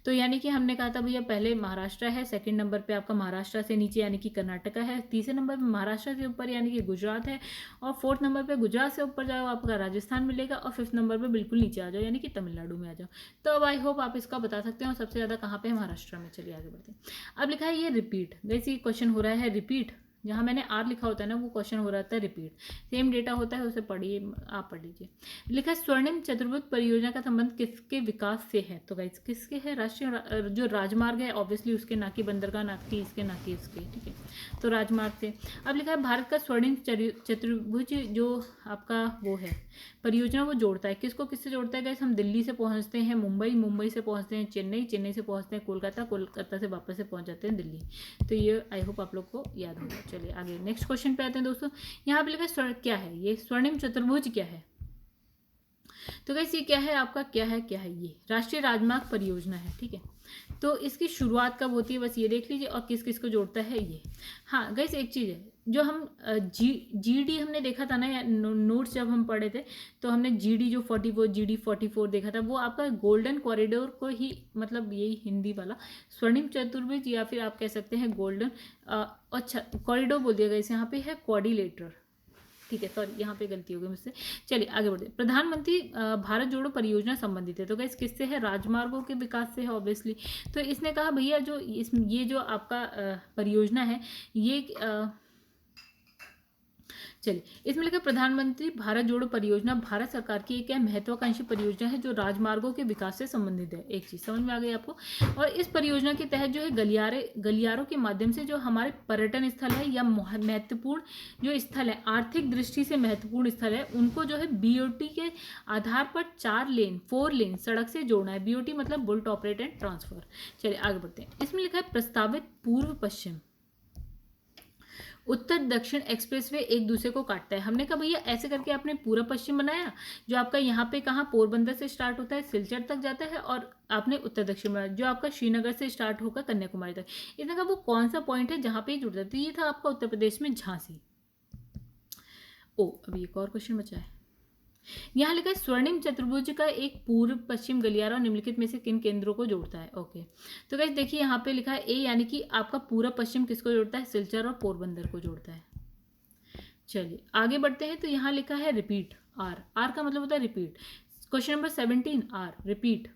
तो यानी कि हमने कहा था भैया पहले महाराष्ट्र है, सेकंड नंबर पे आपका महाराष्ट्र से नीचे यानी कि कर्नाटका है, तीसरे नंबर पे महाराष्ट्र से ऊपर यानी कि गुजरात है, और फोर्थ नंबर पे गुजरात से ऊपर जाओ आपका राजस्थान मिलेगा, और फिफ्थ नंबर पे बिल्कुल नीचे आ जाओ यानी कि तमिलनाडु में आ जाओ। तो अब आई होप आप इसका बता सकते हो सबसे ज़्यादा कहाँ पे है, महाराष्ट्र में। चलिए आगे बढ़ते हैं। अब लिखा है ये रिपीट, वैसे क्वेश्चन हो रहा है रिपीट, जहाँ मैंने R लिखा होता है ना वो क्वेश्चन हो रहा था रिपीट, सेम डेटा होता है, उसे पढ़िए, आप पढ़ लीजिए। लिखा है स्वर्णिम चतुर्भुज परियोजना का संबंध किसके विकास से है, तो गाइस किसके है, राष्ट्रीय जो राजमार्ग है ऑब्वियसली उसके, ना कि बंदरगाह, ना कि इसके, ना कि इसके, ठीक है, तो राजमार्ग से। अब लिखा है भारत का स्वर्णिम चतुर्भुज जो आपका वो है परियोजना, वो जोड़ता है किसको किससे जोड़ता है गाइस, हम दिल्ली से पहुंचते हैं मुंबई, मुंबई से पहुंचते हैं चेन्नई, चेन्नई से पहुंचते हैं कोलकाता, कोलकाता से वापस से पहुंच जाते हैं दिल्ली। तो ये आई होप आप लोग को याद होगा। चलिए आगे नेक्स्ट क्वेश्चन पे आते हैं दोस्तों। यहाँ पे लिखा क्या है ये स्वर्णिम चतुर्भुज क्या है, तो गाइस ये क्या है आपका, क्या है ये राष्ट्रीय राजमार्ग परियोजना है, ठीक है। तो इसकी शुरुआत कब होती है बस ये देख लीजिए, और किस किस को जोड़ता है ये। हाँ गाइस एक चीज़ है, जो हम GD हमने देखा था ना, या नोट्स जब हम पढ़े थे, तो हमने GD जो 44 GD 44 देखा था, वो आपका गोल्डन कॉरिडोर को ही, मतलब यही हिंदी वाला स्वर्णिम चतुर्भुज, या फिर आप कह सकते हैं गोल्डन, अच्छा कॉरिडोर बोल दिया गया इसे, यहाँ पे है कोऑर्डिनेटर, ठीक है, सॉरी यहाँ पे गलती हो गई मुझसे। चलिए आगे बढ़ते। प्रधानमंत्री भारत जोड़ो परियोजना संबंधित है, तो गाइस किससे है, राजमार्गों के विकास से है ऑब्वियसली। तो इसने कहा भैया जो ये जो आपका परियोजना है ये चलिए, इसमें लिखा प्रधानमंत्री भारत जोड़ो परियोजना भारत सरकार की एक महत्वाकांक्षी परियोजना है जो राजमार्गों के विकास से संबंधित है। एक चीज समझ में आ गई आपको। और इस परियोजना के तहत जो है गलियारों के माध्यम से जो हमारे पर्यटन स्थल है या महत्वपूर्ण जो स्थल है, आर्थिक दृष्टि से महत्वपूर्ण स्थल है, उनको जो है बीओटी के आधार पर 4 लेन सड़क से जोड़ना है। बीओटी मतलब बुल्ट ऑपरेट एंड ट्रांसफर। चलिए आगे बढ़ते हैं। इसमें लिखा है प्रस्तावित पूर्व पश्चिम उत्तर दक्षिण एक्सप्रेसवे एक दूसरे को काटता है। हमने कहा भैया ऐसे करके आपने पूरा पश्चिम बनाया, जो आपका यहाँ पे कहाँ पोरबंदर से स्टार्ट होता है सिलचर तक जाता है, और आपने उत्तर दक्षिण बनाया जो आपका श्रीनगर से स्टार्ट होकर कन्याकुमारी तक। इसने कहा वो कौन सा पॉइंट है जहाँ पे जुड़ता है, तो ये था आपका उत्तर प्रदेश में झांसी। अभी एक और क्वेश्चन बचा है। यहाँ लिखा है स्वर्णिम चतुर्भुज का एक पूर्व पश्चिम गलियारा निम्नलिखित में से किन केंद्रों को जोड़ता है। ओके, तो गाइस देखिए यहाँ पे लिखा है ए, यानी कि आपका पूरा पश्चिम किसको जोड़ता है, सिलचर और पोरबंदर को जोड़ता है। चलिए आगे बढ़ते हैं। तो यहाँ लिखा है रिपीट, आर का मतलब होता है repeat. Question number 17 are repeat.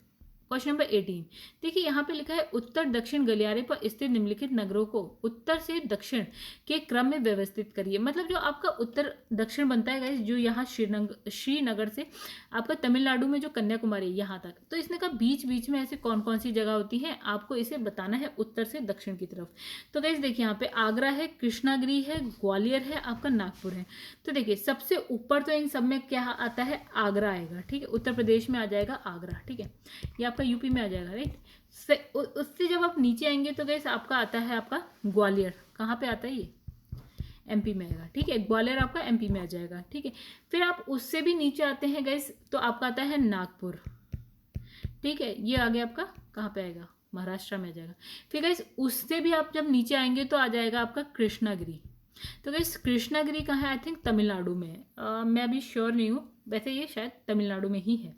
Question number 18 देखिए यहाँ पे लिखा है उत्तर दक्षिण गलियारे पर स्थित निम्नलिखित नगरों को उत्तर से दक्षिण के क्रम में व्यवस्थित करिए। मतलब जो आपका उत्तर दक्षिण बनता है गाइस, जो यहाँ श्रीनगर से आपका तमिलनाडु में जो कन्याकुमारी यहाँ तक, तो इसने कहा बीच बीच में ऐसे कौन कौन सी जगह होती हैं, आपको इसे बताना है उत्तर से दक्षिण की तरफ। तो गाइस देखिए यहाँ पे आगरा है, कृष्णागिरी है, ग्वालियर है, आपका नागपुर है। तो देखिए सबसे ऊपर तो इन सब में क्या आता है, आगरा आएगा। ठीक है, उत्तर प्रदेश में आ जाएगा आगरा। ठीक है, ये आपका यूपी में आ जाएगा, राइट। उससे जब आप नीचे आएंगे तो गैस आपका आता है आपका ग्वालियर। कहाँ पे आता है ये, एमपी में आएगा। ठीक है, ग्वालियर आपका एमपी में आ जाएगा। ठीक है, फिर आप उससे भी नीचे आते हैं गैस तो आपका आता है नागपुर। ठीक है, ये आगे आपका कहाँ पे आएगा, महाराष्ट्र में आ जाएगा। फिर गैस उससे भी आप जब नीचे आएंगे तो आ जाएगा आपका कृष्णागिरी। तो गैस कृष्णागिरी कहाँ है, आई थिंक तमिलनाडु में है। मैं अभी श्योर नहीं हूँ, वैसे ये शायद तमिलनाडु में ही है।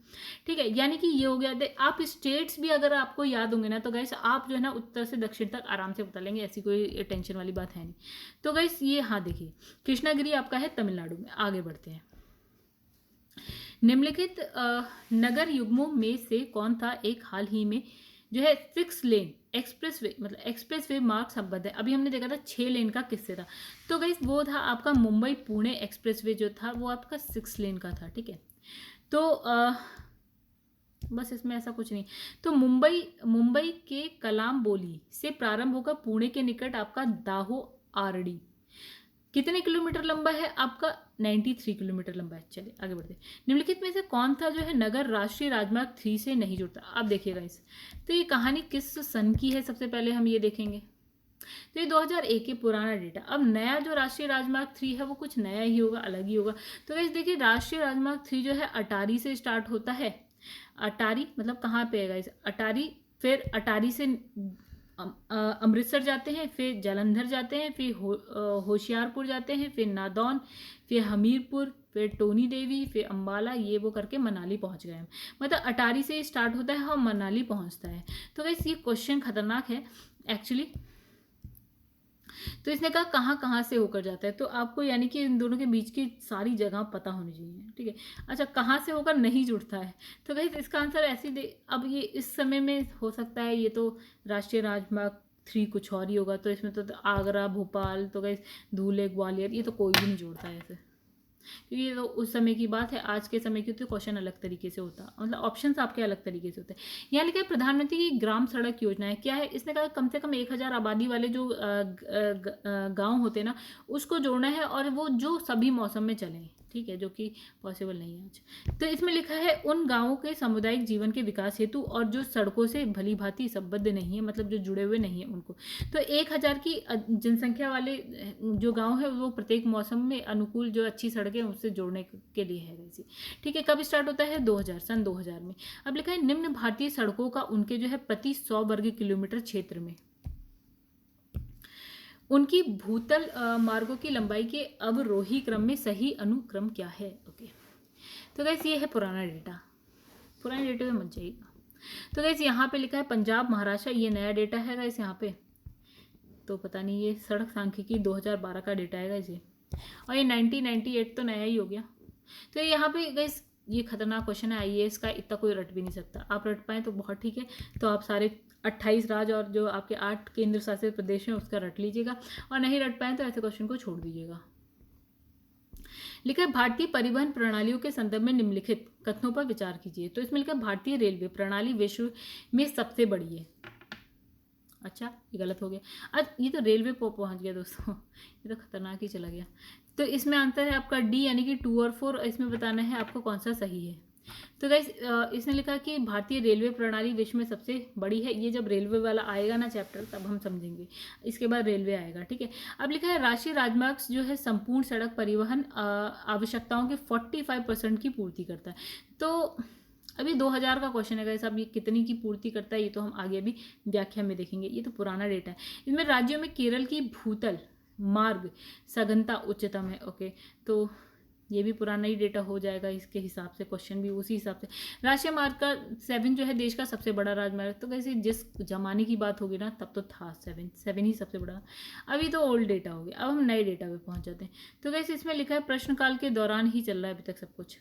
ठीक है, यानी कि ये हो गया। आप स्टेट्स भी अगर आपको याद होंगे ना तो गैस आप जो है ना उत्तर से दक्षिण तक आराम से बता लेंगे, ऐसी कोई टेंशन वाली बात है नहीं। तो गैस ये हाँ देखिए कृष्णागिरी आपका है तमिलनाडु में। आगे बढ़ते हैं। निम्नलिखित नगर युग्मों में से कौन था एक हाल ही में जो है 6 लेन एक्सप्रेसवे मतलब एक्सप्रेसवे मार्ग संबद्ध है। अभी हमने देखा था 6 लेन का किससे था, तो गाइस वो था आपका मुंबई पुणे एक्सप्रेसवे जो था वो आपका 6 लेन का था। ठीक है, तो बस इसमें ऐसा कुछ नहीं। तो मुंबई के कलाम बोली से प्रारंभ होकर पुणे के निकट आपका दाहो आरडी कितने किलोमीटर लंबा है, आपका 93 किलोमीटर लंबा है। चलिए आगे बढ़ते हैं। निम्नलिखित में से कौन था जो है नगर राष्ट्रीय राजमार्ग 3 से नहीं जुड़ता। आप देखिएगा इस, तो ये कहानी किस सन की है, सबसे पहले हम ये देखेंगे। तो ये 2001 के पुराना डेटा। अब नया जो राष्ट्रीय राजमार्ग 3 है वो कुछ नया ही होगा, अलग ही होगा। तो गाइस देखिए राष्ट्रीय राजमार्ग 3 जो है अटारी से स्टार्ट होता है। अटारी मतलब कहाँ पे है गाइस, अटारी, फिर अटारी से अमृतसर जाते हैं, फिर जालंधर जाते हैं, फिर होशियारपुर जाते हैं, फिर नादौन, फिर हमीरपुर, फिर टोनी देवी, फिर अम्बाला, ये वो करके मनाली पहुंच गए हैं। मतलब अटारी से स्टार्ट होता है और मनाली पहुंचता है। तो गाइस ये क्वेश्चन खतरनाक है एक्चुअली। तो इसने कहा कहाँ कहाँ से होकर जाता है, तो आपको यानी कि इन दोनों के बीच की सारी जगह पता होनी चाहिए। ठीक है, अच्छा कहाँ से होकर नहीं जुड़ता है, तो गाइस इसका आंसर ऐसे दे। अब ये इस समय में हो सकता है ये तो राष्ट्रीय राजमार्ग 3 कुछ और ही होगा, तो इसमें तो आगरा भोपाल, तो गाइस धुले ग्वालियर, ये तो कोई भी नहीं जोड़ता है ऐसे, क्योंकि ये तो उस समय की बात है। आज के समय की तो क्वेश्चन अलग तरीके से होता, मतलब ऑप्शंस आपके अलग तरीके से होते हैं। यहाँ लिखा है प्रधानमंत्री की ग्राम सड़क योजना है, क्या है, इसने कहा कम से कम 1000 आबादी वाले जो गांव होते हैं ना उसको जोड़ना है, और वो जो सभी मौसम में चलें। ठीक है, जो कि पॉसिबल नहीं है आज। तो इसमें लिखा है उन गांवों के सामुदायिक जीवन के विकास हेतु और जो सड़कों से भली भांति संबद्ध नहीं है, मतलब जो जुड़े हुए नहीं है उनको। तो 1000 की जनसंख्या वाले जो गांव है वो प्रत्येक मौसम में अनुकूल जो अच्छी सड़कें उससे जोड़ने के लिए है वैसी। ठीक है, कब स्टार्ट होता है, 2000 सन 2000 में। अब लिखा है निम्न भारतीय सड़कों का उनके जो है प्रति 100 वर्ग किलोमीटर क्षेत्र में उनकी भूतल मार्गों की लंबाई के अवरोही क्रम में सही अनुक्रम क्या है। ओके, तो गैस ये है पुराना डेटा, पुराने डेटे में मत जाइएगा। तो गैस यहाँ पे लिखा है पंजाब महाराष्ट्र, ये नया डेटा है गैस यहाँ पे, तो पता नहीं ये सड़क सांख्यिकी 2012 का डेटा है गैस ये, और ये 1998 तो नया ही हो गया। तो यहाँ पे गैस ये खतरनाक क्वेश्चन है, IAS का इतना कोई रट भी नहीं सकता। आप रट पाएँ तो बहुत ठीक है, तो आप सारे 28 राज्य और जो आपके 8 केंद्र शासित प्रदेश हैं उसका रट लीजिएगा, और नहीं रट पाएँ तो ऐसे क्वेश्चन को छोड़ दीजिएगा। लिखा है भारतीय परिवहन प्रणालियों के संदर्भ में निम्नलिखित कथनों पर विचार कीजिए। तो इसमें लिखा है भारतीय रेलवे प्रणाली विश्व में सबसे बड़ी है। अच्छा, ये गलत हो गया। आज ये तो रेलवे पे पहुंच गया दोस्तों, ये तो खतरनाक ही चला गया। तो इसमें आंसर है आपका डी, यानी कि 2 और 4। इसमें बताना है आपको कौन सा सही है। तो गाइस इसने लिखा कि भारतीय रेलवे प्रणाली विश्व में सबसे बड़ी है। ये जब रेलवे वाला आएगा ना चैप्टर तब हम समझेंगे, इसके बाद रेलवे आएगा, ठीक है। अब लिखा है राष्ट्रीय राजमार्ग जो है संपूर्ण सड़क परिवहन आवश्यकताओं के 45% की पूर्ति करता है। तो अभी 2000 का क्वेश्चन है गाइस, अब ये कितनी की पूर्ति करता है ये तो हम आगे अभी व्याख्या में देखेंगे। ये तो पुराना डेटा है। इसमें राज्यों में केरल की भूतल मार्ग सघनता उच्चतम है। ओके, तो ये भी पुराना ही डेटा हो जाएगा, इसके हिसाब से क्वेश्चन भी उसी हिसाब से। राष्ट्रीय मार्ग का 7 जो है देश का सबसे बड़ा राजमार्ग। तो कैसे जिस जमाने की बात होगी ना तब तो था 7 ही सबसे बड़ा। अभी तो ओल्ड डेटा हो गया, अब हम नए डेटा पे पहुंच जाते हैं। तो कैसे इसमें लिखा है प्रश्नकाल के दौरान ही चल रहा है अभी तक सब कुछ।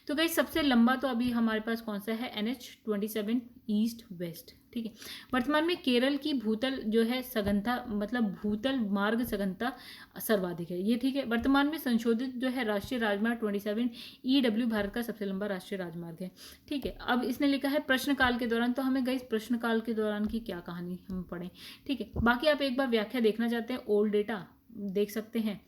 तो गाइस सबसे लंबा तो अभी हमारे पास कौन सा है, NH27 ईस्ट वेस्ट, ठीक है। वर्तमान में केरल की भूतल जो है सघनता, मतलब भूतल मार्ग सघनता सर्वाधिक है, ये ठीक है। वर्तमान में संशोधित जो है राष्ट्रीय राजमार्ग 27 EW भारत का सबसे लंबा राष्ट्रीय राजमार्ग है, ठीक है। अब इसने लिखा है प्रश्नकाल के दौरान, तो हमें गाइस प्रश्नकाल के दौरान की क्या कहानी हम पढ़ें, ठीक है। बाकी आप एक बार व्याख्या देखना चाहते हैं, ओल्ड डेटा देख सकते हैं,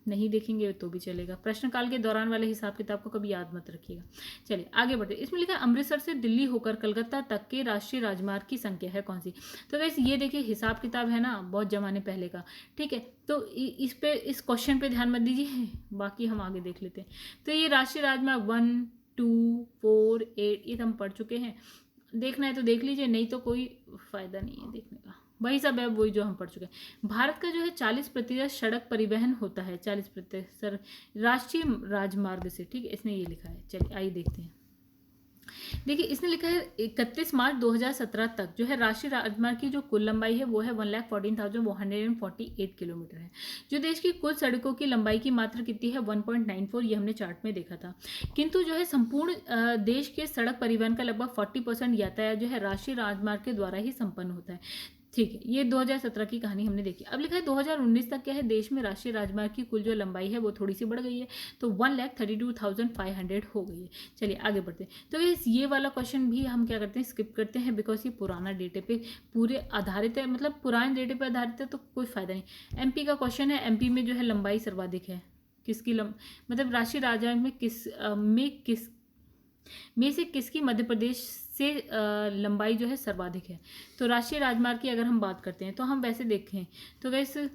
नहीं देखेंगे तो भी चलेगा। प्रश्नकाल के दौरान वाले हिसाब किताब को कभी याद मत रखिएगा। चलिए आगे बढ़ते। इसमें लिखा है अमृतसर से दिल्ली होकर कलकत्ता तक के राष्ट्रीय राजमार्ग की संख्या है कौन सी। तो वैसे ये देखिए हिसाब किताब है ना बहुत जमाने पहले का, ठीक है। तो इस क्वेश्चन पे ध्यान मत दीजिए, बाकी हम आगे देख लेते हैं। तो ये राष्ट्रीय राजमार्ग 1, 2, 4, 8 ये तो हम पढ़ चुके हैं। देखना है तो देख लीजिए, नहीं तो कोई फायदा नहीं है देखने का, वही सब है वही जो हम पढ़ चुके हैं। भारत का जो है 40% सड़क परिवहन होता है, 40% राष्ट्रीय राजमार्ग से, ठीक है। इसने ये लिखा है, चलिए आइए देखते हैं। देखिए इसने लिखा है 31 मार्च 2017 तक जो है राष्ट्रीय राजमार्ग की जो कुल लंबाई है वो है 1,14,148 किलोमीटर है। जो देश की कुल सड़कों की लंबाई की मात्रा कितनी है 1.94, ये हमने चार्ट में देखा था। किंतु जो है संपूर्ण देश के सड़क परिवहन का लगभग 40% यातायात जो है राष्ट्रीय राजमार्ग के द्वारा ही संपन्न होता है, ठीक है। ये 2017 की कहानी हमने देखी। अब लिखा है 2019 तक क्या है, देश में राष्ट्रीय राजमार्ग की कुल जो लंबाई है वो थोड़ी सी बढ़ गई है, तो 1,32,500 हो गई है। चलिए आगे बढ़ते हैं। तो ये वाला क्वेश्चन भी हम क्या करते हैं स्किप करते हैं, बिकॉज ये पुराना डेटे पे पूरे आधारित है, मतलब पुराने डेटे पे आधारित है, तो कोई फायदा नहीं। MP का क्वेश्चन है, MP में जो है लंबाई सर्वाधिक है किसकी मतलब राष्ट्रीय राजमार्ग में से किसकी मध्य प्रदेश से लंबाई जो है सर्वाधिक है। तो राष्ट्रीय राजमार्ग की अगर हम बात करते हैं तो हम वैसे देखें तो वैसे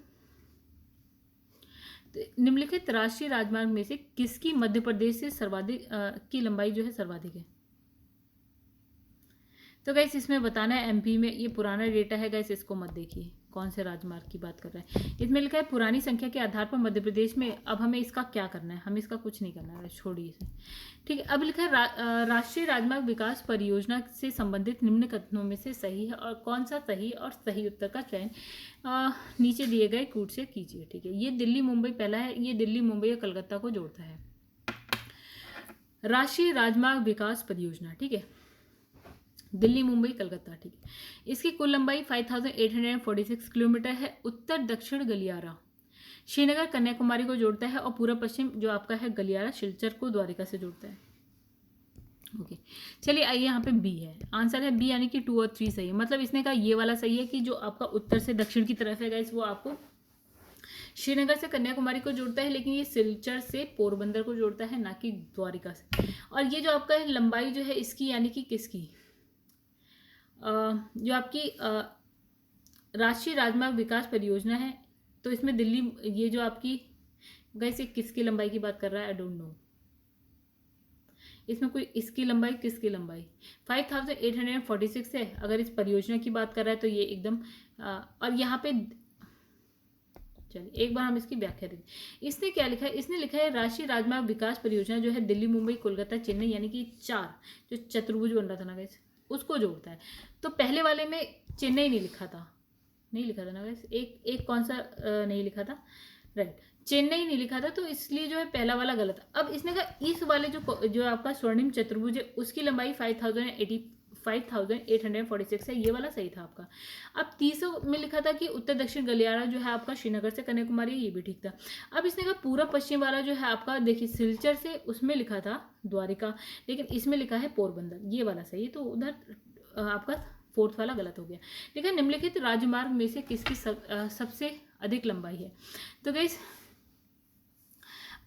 निम्नलिखित राष्ट्रीय राजमार्ग में से किसकी मध्य प्रदेश से सर्वाधिक की लंबाई जो है सर्वाधिक है। तो गैस इसमें बताना है MP में, ये पुराना डेटा है गैस, इसको मत देखिए कौन से राजमार्ग की बात कर रहा है। इसमें लिखा है पुरानी संख्या के आधार पर मध्य प्रदेश में। अब हमें इसका क्या करना है, हमें इसका कुछ नहीं करना है, छोड़िए इसे, ठीक है। अब लिखा है राष्ट्रीय राजमार्ग विकास परियोजना से संबंधित निम्न कथनों में से सही है, और कौन सा सही और सही उत्तर का चयन नीचे दिए गए कूट से कीजिए, ठीक है। ये दिल्ली मुंबई पहला है, ये दिल्ली मुंबई और कलकत्ता को जोड़ता है, राष्ट्रीय राजमार्ग विकास परियोजना, ठीक है। दिल्ली मुंबई कलकत्ता, ठीक है। इसकी कुल लंबाई 5,846 किलोमीटर है। उत्तर दक्षिण गलियारा श्रीनगर कन्याकुमारी को जोड़ता है, और पूर्व पश्चिम जो आपका है गलियारा सिलचर को द्वारिका से जोड़ता है। ओके चलिए आइए, यहाँ पे B है, आंसर है B, यानी कि 2 और 3 सही है। मतलब इसने कहा ये वाला सही है कि जो आपका उत्तर से दक्षिण की तरफ है गाइस वो आपको श्रीनगर से कन्याकुमारी को जोड़ता है, लेकिन ये सिलचर से पोरबंदर को जोड़ता है, ना कि द्वारिका से। और ये जो आपका है लंबाई जो है इसकी, यानी कि किसकी, जो आपकी राष्ट्रीय राजमार्ग विकास परियोजना है, तो इसमें दिल्ली, ये जो आपकी गाइस ये किसकी लंबाई की बात कर रहा है, आई डोंट नो। इसमें कोई इसकी लंबाई किसकी लंबाई 5,846 है। अगर इस परियोजना की बात कर रहा है तो ये एकदम और यहाँ पे चलिए एक बार हम इसकी व्याख्या दें। इसने क्या लिखा है, इसने लिखा है राष्ट्रीय राजमार्ग विकास परियोजना जो है दिल्ली मुंबई कोलकाता चेन्नई, यानी कि 4 जो चतुर्भुज बन रहा था ना गाइस उसको जोड़ता है। तो पहले वाले में चेन्नई नहीं लिखा था ना गाइस, एक कौन सा नहीं लिखा था, राइट, चेन्नई नहीं लिखा था, तो इसलिए जो है पहला वाला गलत। अब इसने कहा इस वाले जो आपका स्वर्णिम चतुर्भुज है उसकी लंबाई 5846 है, ये वाला सही था आपका। अब 30 में लिखा था कि उत्तर दक्षिण गलियारा जो है आपका श्रीनगर से कन्याकुमारी, ये भी ठीक था। अब इसने कहा पूरा पश्चिम वाला जो है आपका देखिए सिलचर से, उसमें लिखा था द्वारिका, लेकिन इसमें लिखा है पोरबंदर, ये वाला सही है, तो उधर आपका फोर्थ वाला गलत हो गया। देखा निम्नलिखित राजमार्ग में से किसकी सबसे अधिक लंबाई है? तो गाइस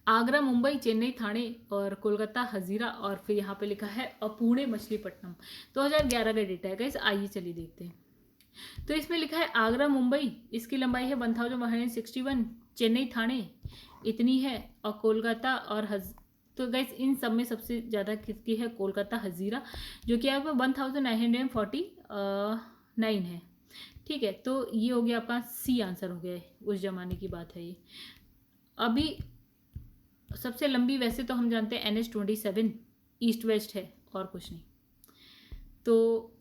आगरा, मुंबई, चेन्नई, ठाणे और कोलकाता, हजीरा, और फिर यहाँ पे लिखा है पुणे, मछलीपट्टनम। 2011 का डेटा है गाइस, आइए चलिए देखते हैं। तो इसमें लिखा है आगरा, मुंबई, इसकी लंबाई है 1161, चेन्नई, ठाणे इतनी है, और कोलकाता और तो गाइस इन सब में सबसे ज़्यादा किसकी है? कोलकाता, हजीरा, जो कि आपका 1949 है। ठीक है, तो ये हो गया आपका सी आंसर हो गया, उस जमाने की बात है ये। अभी सबसे लंबी वैसे तो हम जानते हैं NH-27 ईस्ट वेस्ट है, और कुछ नहीं। तो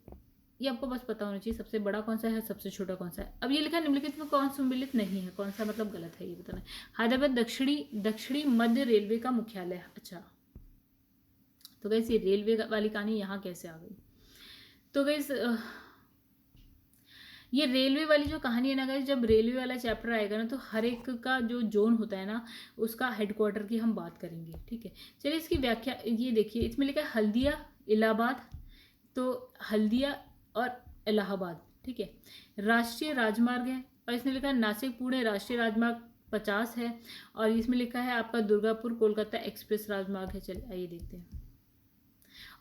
ये आपको बस पता होना चाहिए सबसे बड़ा कौन सा है, सबसे छोटा कौन सा है। अब ये लिखा निम्नलिखित में कौन सम्मिलित नहीं है, कौन सा मतलब गलत है ये बताना है। हैदराबाद दक्षिणी मध्य रेलवे का मुख्यालय। अच्छा, तो गैस ये रेलवे वाली कहानी यहाँ कैसे आ गई? तो गैस ये रेलवे वाली जो कहानी है ना गाइस, जब रेलवे वाला चैप्टर आएगा ना, तो हर एक का जो जोन होता है ना, उसका हेडक्वार्टर की हम बात करेंगे। ठीक है, चलिए इसकी व्याख्या ये देखिए, इसमें लिखा है हल्दिया, इलाहाबाद, तो हल्दिया और इलाहाबाद। ठीक है, राष्ट्रीय राजमार्ग है, और इसमें लिखा है नासिक पुणे राष्ट्रीय राजमार्ग 50 है, और इसमें लिखा है आपका दुर्गापुर कोलकाता एक्सप्रेस राजमार्ग है। चलिए आइए देखते हैं,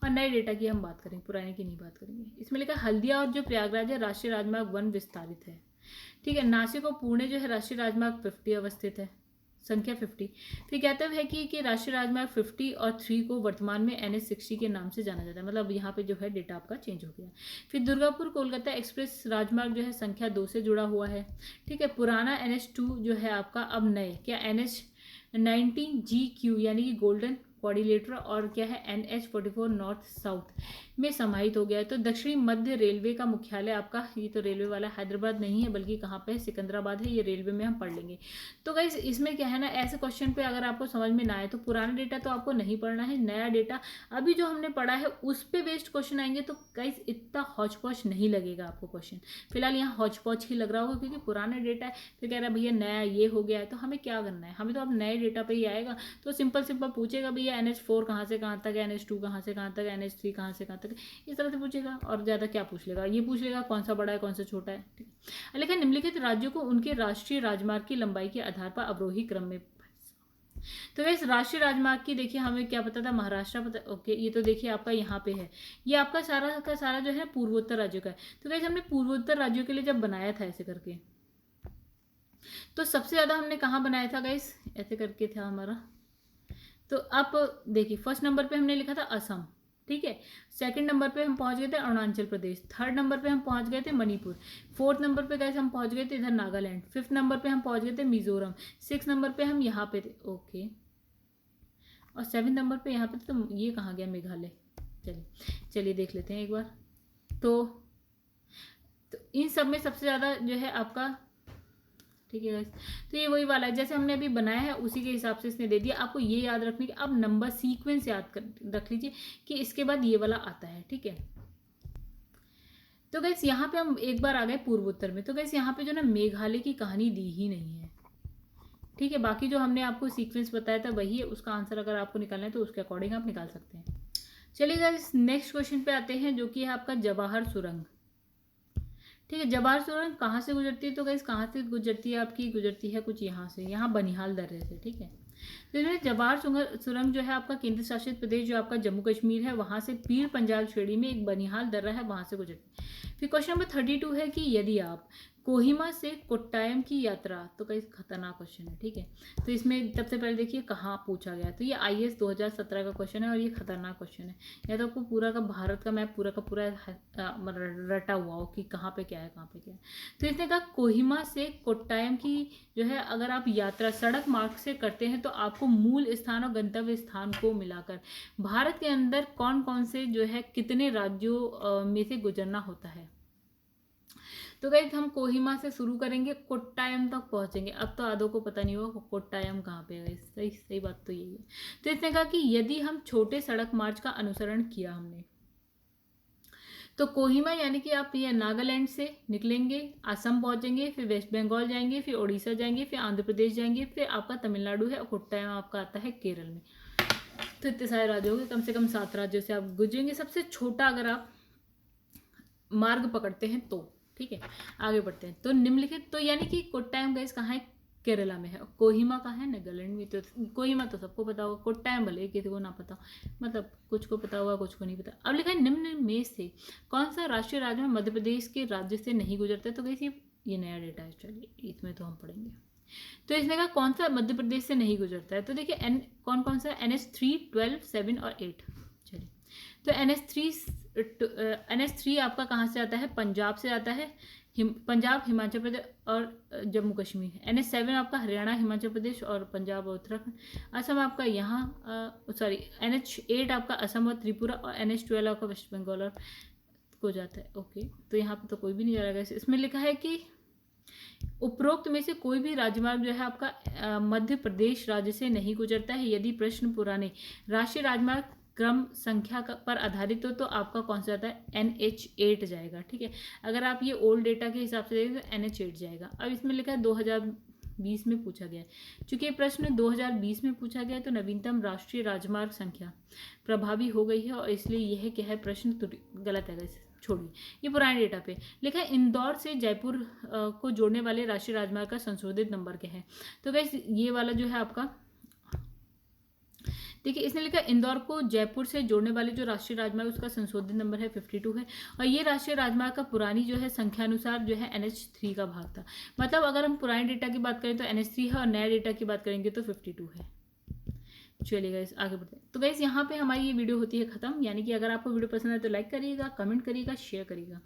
और नए डेटा की हम बात करेंगे, पुराने की नहीं बात करेंगे। इसमें लिखा है हल्दिया और जो प्रयागराज है राष्ट्रीय राजमार्ग 1 विस्तारित है। ठीक है, नासिक और पुणे जो है राष्ट्रीय राजमार्ग 50 अवस्थित है, संख्या 50। फिर कहते हैं कि राष्ट्रीय राजमार्ग 50 और 3 को वर्तमान में NH-60 के नाम से जाना जाता है, मतलब यहाँ पे जो है डेटा आपका चेंज हो गया। फिर दुर्गापुर कोलकाता एक्सप्रेस राजमार्ग जो है संख्या 2 से जुड़ा हुआ है। ठीक है, पुराना NH-2 जो है आपका अब नए क्या NH-19GQ यानी कि गोल्डन क्वाड्रिलेटरल, और क्या है NH-44 नॉर्थ साउथ में समाहित हो गया है। तो दक्षिणी मध्य रेलवे का मुख्यालय आपका, ये तो रेलवे वाला हैदराबाद नहीं है, बल्कि कहाँ पे है? सिकंदराबाद है। ये रेलवे में हम पढ़ लेंगे। तो गाइस इसमें क्या है ना, ऐसे क्वेश्चन पे अगर आपको समझ में ना आए तो पुराना डेटा तो आपको नहीं पढ़ना है, नया डेटा अभी जो हमने पढ़ा है उस पे बेस्ड क्वेश्चन आएंगे। तो गाइस इतना हौच पौच नहीं लगेगा आपको क्वेश्चन, फिलहाल यहाँ हौच पौच ही लग रहा होगा, क्योंकि पुराना डेटा है। फिर कह रहा है भैया नया ये हो गया है, तो हमें क्या करना है? हमें तो अब नए डेटा पे ही आएगा। तो सिंपल पूछेगा भैया NH-4 कहाँ से कहाँ तक है, NH-2 कहाँ से कहाँ तक है, NH-3 कहाँ से कहाँ तक है, इस तरह से पूछेगा। और ज़्यादा क्या पूछ लेगा? ये पूछ लेगा कौन सा बड़ा है कौन सा छोटा है। ठीक है, लेकिन निम्नलिखित राज्यों को उनके राष्ट्रीय राजमार्ग की लंबाई के आधार पर अवरोही क्रम में। तो इस राष्ट्रीय राजमार्ग की देखिए हमें क्या पता था, महाराष्ट्र पता। ओके, ये तो देखिए आपका यहाँ पे है, ये आपका सारा का सारा जो है पूर्वोत्तर राज्यों का है। तो गाइस हमने पूर्वोत्तर राज्यों के लिए जब बनाया था ऐसे करके, तो सबसे ज़्यादा हमने कहाँ बनाया था गाइस? ऐसे करके था हमारा। तो अब देखिए फर्स्ट नंबर पे हमने लिखा था असम। ठीक है, सेकंड नंबर पे हम पहुंच गए थे अरुणाचल प्रदेश, थर्ड नंबर पे हम पहुंच गए थे मणिपुर, फोर्थ नंबर पे गए हम पहुंच गए थे इधर नागालैंड, फिफ्थ नंबर पे हम पहुंच गए थे मिजोरम, सिक्स नंबर पे हम यहाँ पे थे। ओके, और सेवन नंबर पे यहाँ पे थे। तो ये कहाँ गया? मेघालय। चलिए देख लेते हैं एक बार। तो इन सब में सबसे ज़्यादा जो है आपका, ठीक है गाइस, तो ये वही वाला है जैसे हमने अभी बनाया है उसी के हिसाब से इसने दे दिया। आपको ये याद रखने की, अब नंबर सीक्वेंस याद रख लीजिए कि इसके बाद ये वाला आता है। ठीक है, तो गाइस यहाँ पे हम एक बार आ गए पूर्वोत्तर में। तो गाइस यहाँ पे जो ना मेघालय की कहानी दी ही नहीं है। ठीक है, बाकी जो हमने आपको सीक्वेंस बताया था वही है, उसका आंसर अगर आपको निकालना है तो उसके अकॉर्डिंग आप निकाल सकते हैं। चलिए गाइस नेक्स्ट क्वेश्चन पे आते हैं, जो कि है आपका जवाहर सुरंग। ठीक है, जवाहर सुरंग कहाँ से गुजरती है? तो गाइस कहाँ से गुजरती है? आपकी गुजरती है कुछ यहाँ से, यहाँ बनिहाल दर्रे से। ठीक है, तो इसमें जवाहर सुरंग जो है आपका केंद्र शासित प्रदेश जो आपका जम्मू कश्मीर है, वहाँ से पीर पंजाल श्रेणी में एक बनिहाल दर्रा है, वहाँ से गुजरती है। फिर क्वेश्चन नंबर 32 है कि यदि आप कोहिमा से कोट्टायम की यात्रा, तो कई खतरनाक क्वेश्चन है। ठीक है, तो इसमें सबसे पहले देखिए कहाँ पूछा गया, तो ये IAS 2017 का क्वेश्चन है, और ये खतरनाक क्वेश्चन है। या तो आपको पूरा का भारत का मैप पूरा का पूरा रटा हुआ हो कि कहाँ पे क्या है कहाँ पे क्या है। तो इसने कहा कोहिमा से कोट्टायम की जो है अगर आप यात्रा सड़क मार्ग से करते हैं तो आपको मूल स्थान और गंतव्य स्थान को मिलाकर भारत के अंदर कौन कौन से जो है कितने राज्यों में से गुजरना होता है। तो गाइस हम कोहिमा से शुरू करेंगे, कोट्टायम तक पहुंचेंगे। अब तो आधो को पता नहीं होगा कोट्टायम कहाँ पे है। सही सही बात तो यही है। तो इसने कहा कि यदि हम छोटे सड़क मार्ग का अनुसरण किया हमने, तो कोहिमा यानी कि आप ये नागालैंड से निकलेंगे, असम पहुंचेंगे, फिर वेस्ट बंगाल जाएंगे, फिर उड़ीसा जाएंगे, फिर आंध्र प्रदेश जाएंगे, फिर आपका तमिलनाडु है और कोट्टायम आपका आता है केरल में। तो इतने सारे राज्य हो गए, कम से कम 7 राज्यों से आप गुजरेंगे। सबसे छोटा अगर आप मार्ग पकड़ते हैं तो ठीक है, आगे बढ़ते हैं। तो निम्नलिखित, तो यानी कि कोट्टायम गाइस कहाँ है, केरला में है। कोहिमा कहाँ है, नागालैंड में। तो कोहिमा तो सबको पता होगा, कोट्टायम भले किसी को ना पता, मतलब कुछ को पता होगा कुछ को नहीं पता। अब लिखा है निम्न में से कौन सा राष्ट्रीय राजमार्ग मध्य प्रदेश के राज्य से नहीं गुजरता है। तो गाइस ये नया डेटा है, चलिए इसमें तो हम पढ़ेंगे। तो इसने कहा कौन सा मध्य प्रदेश से नहीं गुजरता है। तो देखिए कौन कौन सा, NH3, 12, 7 और 8। चलिए, तो NH3 आपका कहाँ से आता है, पंजाब से आता है, पंजाब, हिमाचल प्रदेश और जम्मू कश्मीर। NH7 आपका हरियाणा, हिमाचल प्रदेश और पंजाब और उत्तराखंड। असम आपका यहाँ सॉरी, NH8 आपका असम और त्रिपुरा, और NH12 आपका वेस्ट बंगाल और को जाता है। ओके, तो यहाँ पे तो कोई भी नहीं जा रहा है। इसमें लिखा है कि उपरोक्त में से कोई भी राजमार्ग जो है आपका मध्य प्रदेश राज्य से नहीं गुजरता है। यदि प्रश्न पुराने राष्ट्रीय राजमार्ग क्रम संख्या पर आधारित हो तो आपका कौन सा आता है, NH8 जाएगा। ठीक है, अगर आप ये ओल्ड डेटा के हिसाब से देखें तो NH8 जाएगा। अब इसमें लिखा है 2020 में पूछा गया है। चूंकि ये प्रश्न 2020 में पूछा गया है तो नवीनतम राष्ट्रीय राजमार्ग संख्या प्रभावी हो गई है और इसलिए यह क्या है, प्रश्न गलत है। छोड़िए, ये पुराने डेटा पे लिखा है इंदौर से जयपुर को जोड़ने वाले राष्ट्रीय राजमार्ग का संशोधित नंबर क्या है। तो गाइस ये वाला जो है आपका, देखिए इसने लिखा इंदौर को जयपुर से जोड़ने वाले जो राष्ट्रीय राजमार्ग उसका संशोधित नंबर है 52 है। और ये राष्ट्रीय राजमार्ग का पुरानी जो है संख्या अनुसार जो है NH3 का भाग था। मतलब अगर हम पुराने डेटा की बात करें तो NH3 है और नए डेटा की बात करेंगे तो 52 है। चलिए गाइस आगे बढ़ते हैं। तो गाइस यहाँ पे हमारी ये वीडियो होती है खत्म। यानी कि अगर आपको वीडियो पसंद है तो लाइक करिएगा, कमेंट करिएगा, शेयर करिएगा,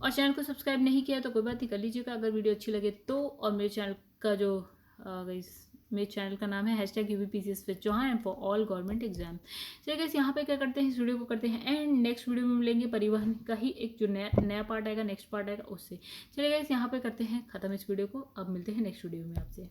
और चैनल को सब्सक्राइब नहीं किया तो कोई बात नहीं, कर लीजिएगा अगर वीडियो अच्छी लगे तो। और मेरे चैनल का जो गाइस, मेरे चैनल का नाम है #UPPCS with Chauhan for all government exam. चलिए गाइस यहाँ पे क्या करते हैं, इस वीडियो को करते हैं एंड नेक्स्ट वीडियो में मिलेंगे परिवहन का ही एक जो नया पार्ट आएगा, नेक्स्ट पार्ट आएगा उससे। चलिए गाइस यहाँ पे करते हैं खत्म इस वीडियो को, अब मिलते हैं नेक्स्ट वीडियो में आपसे।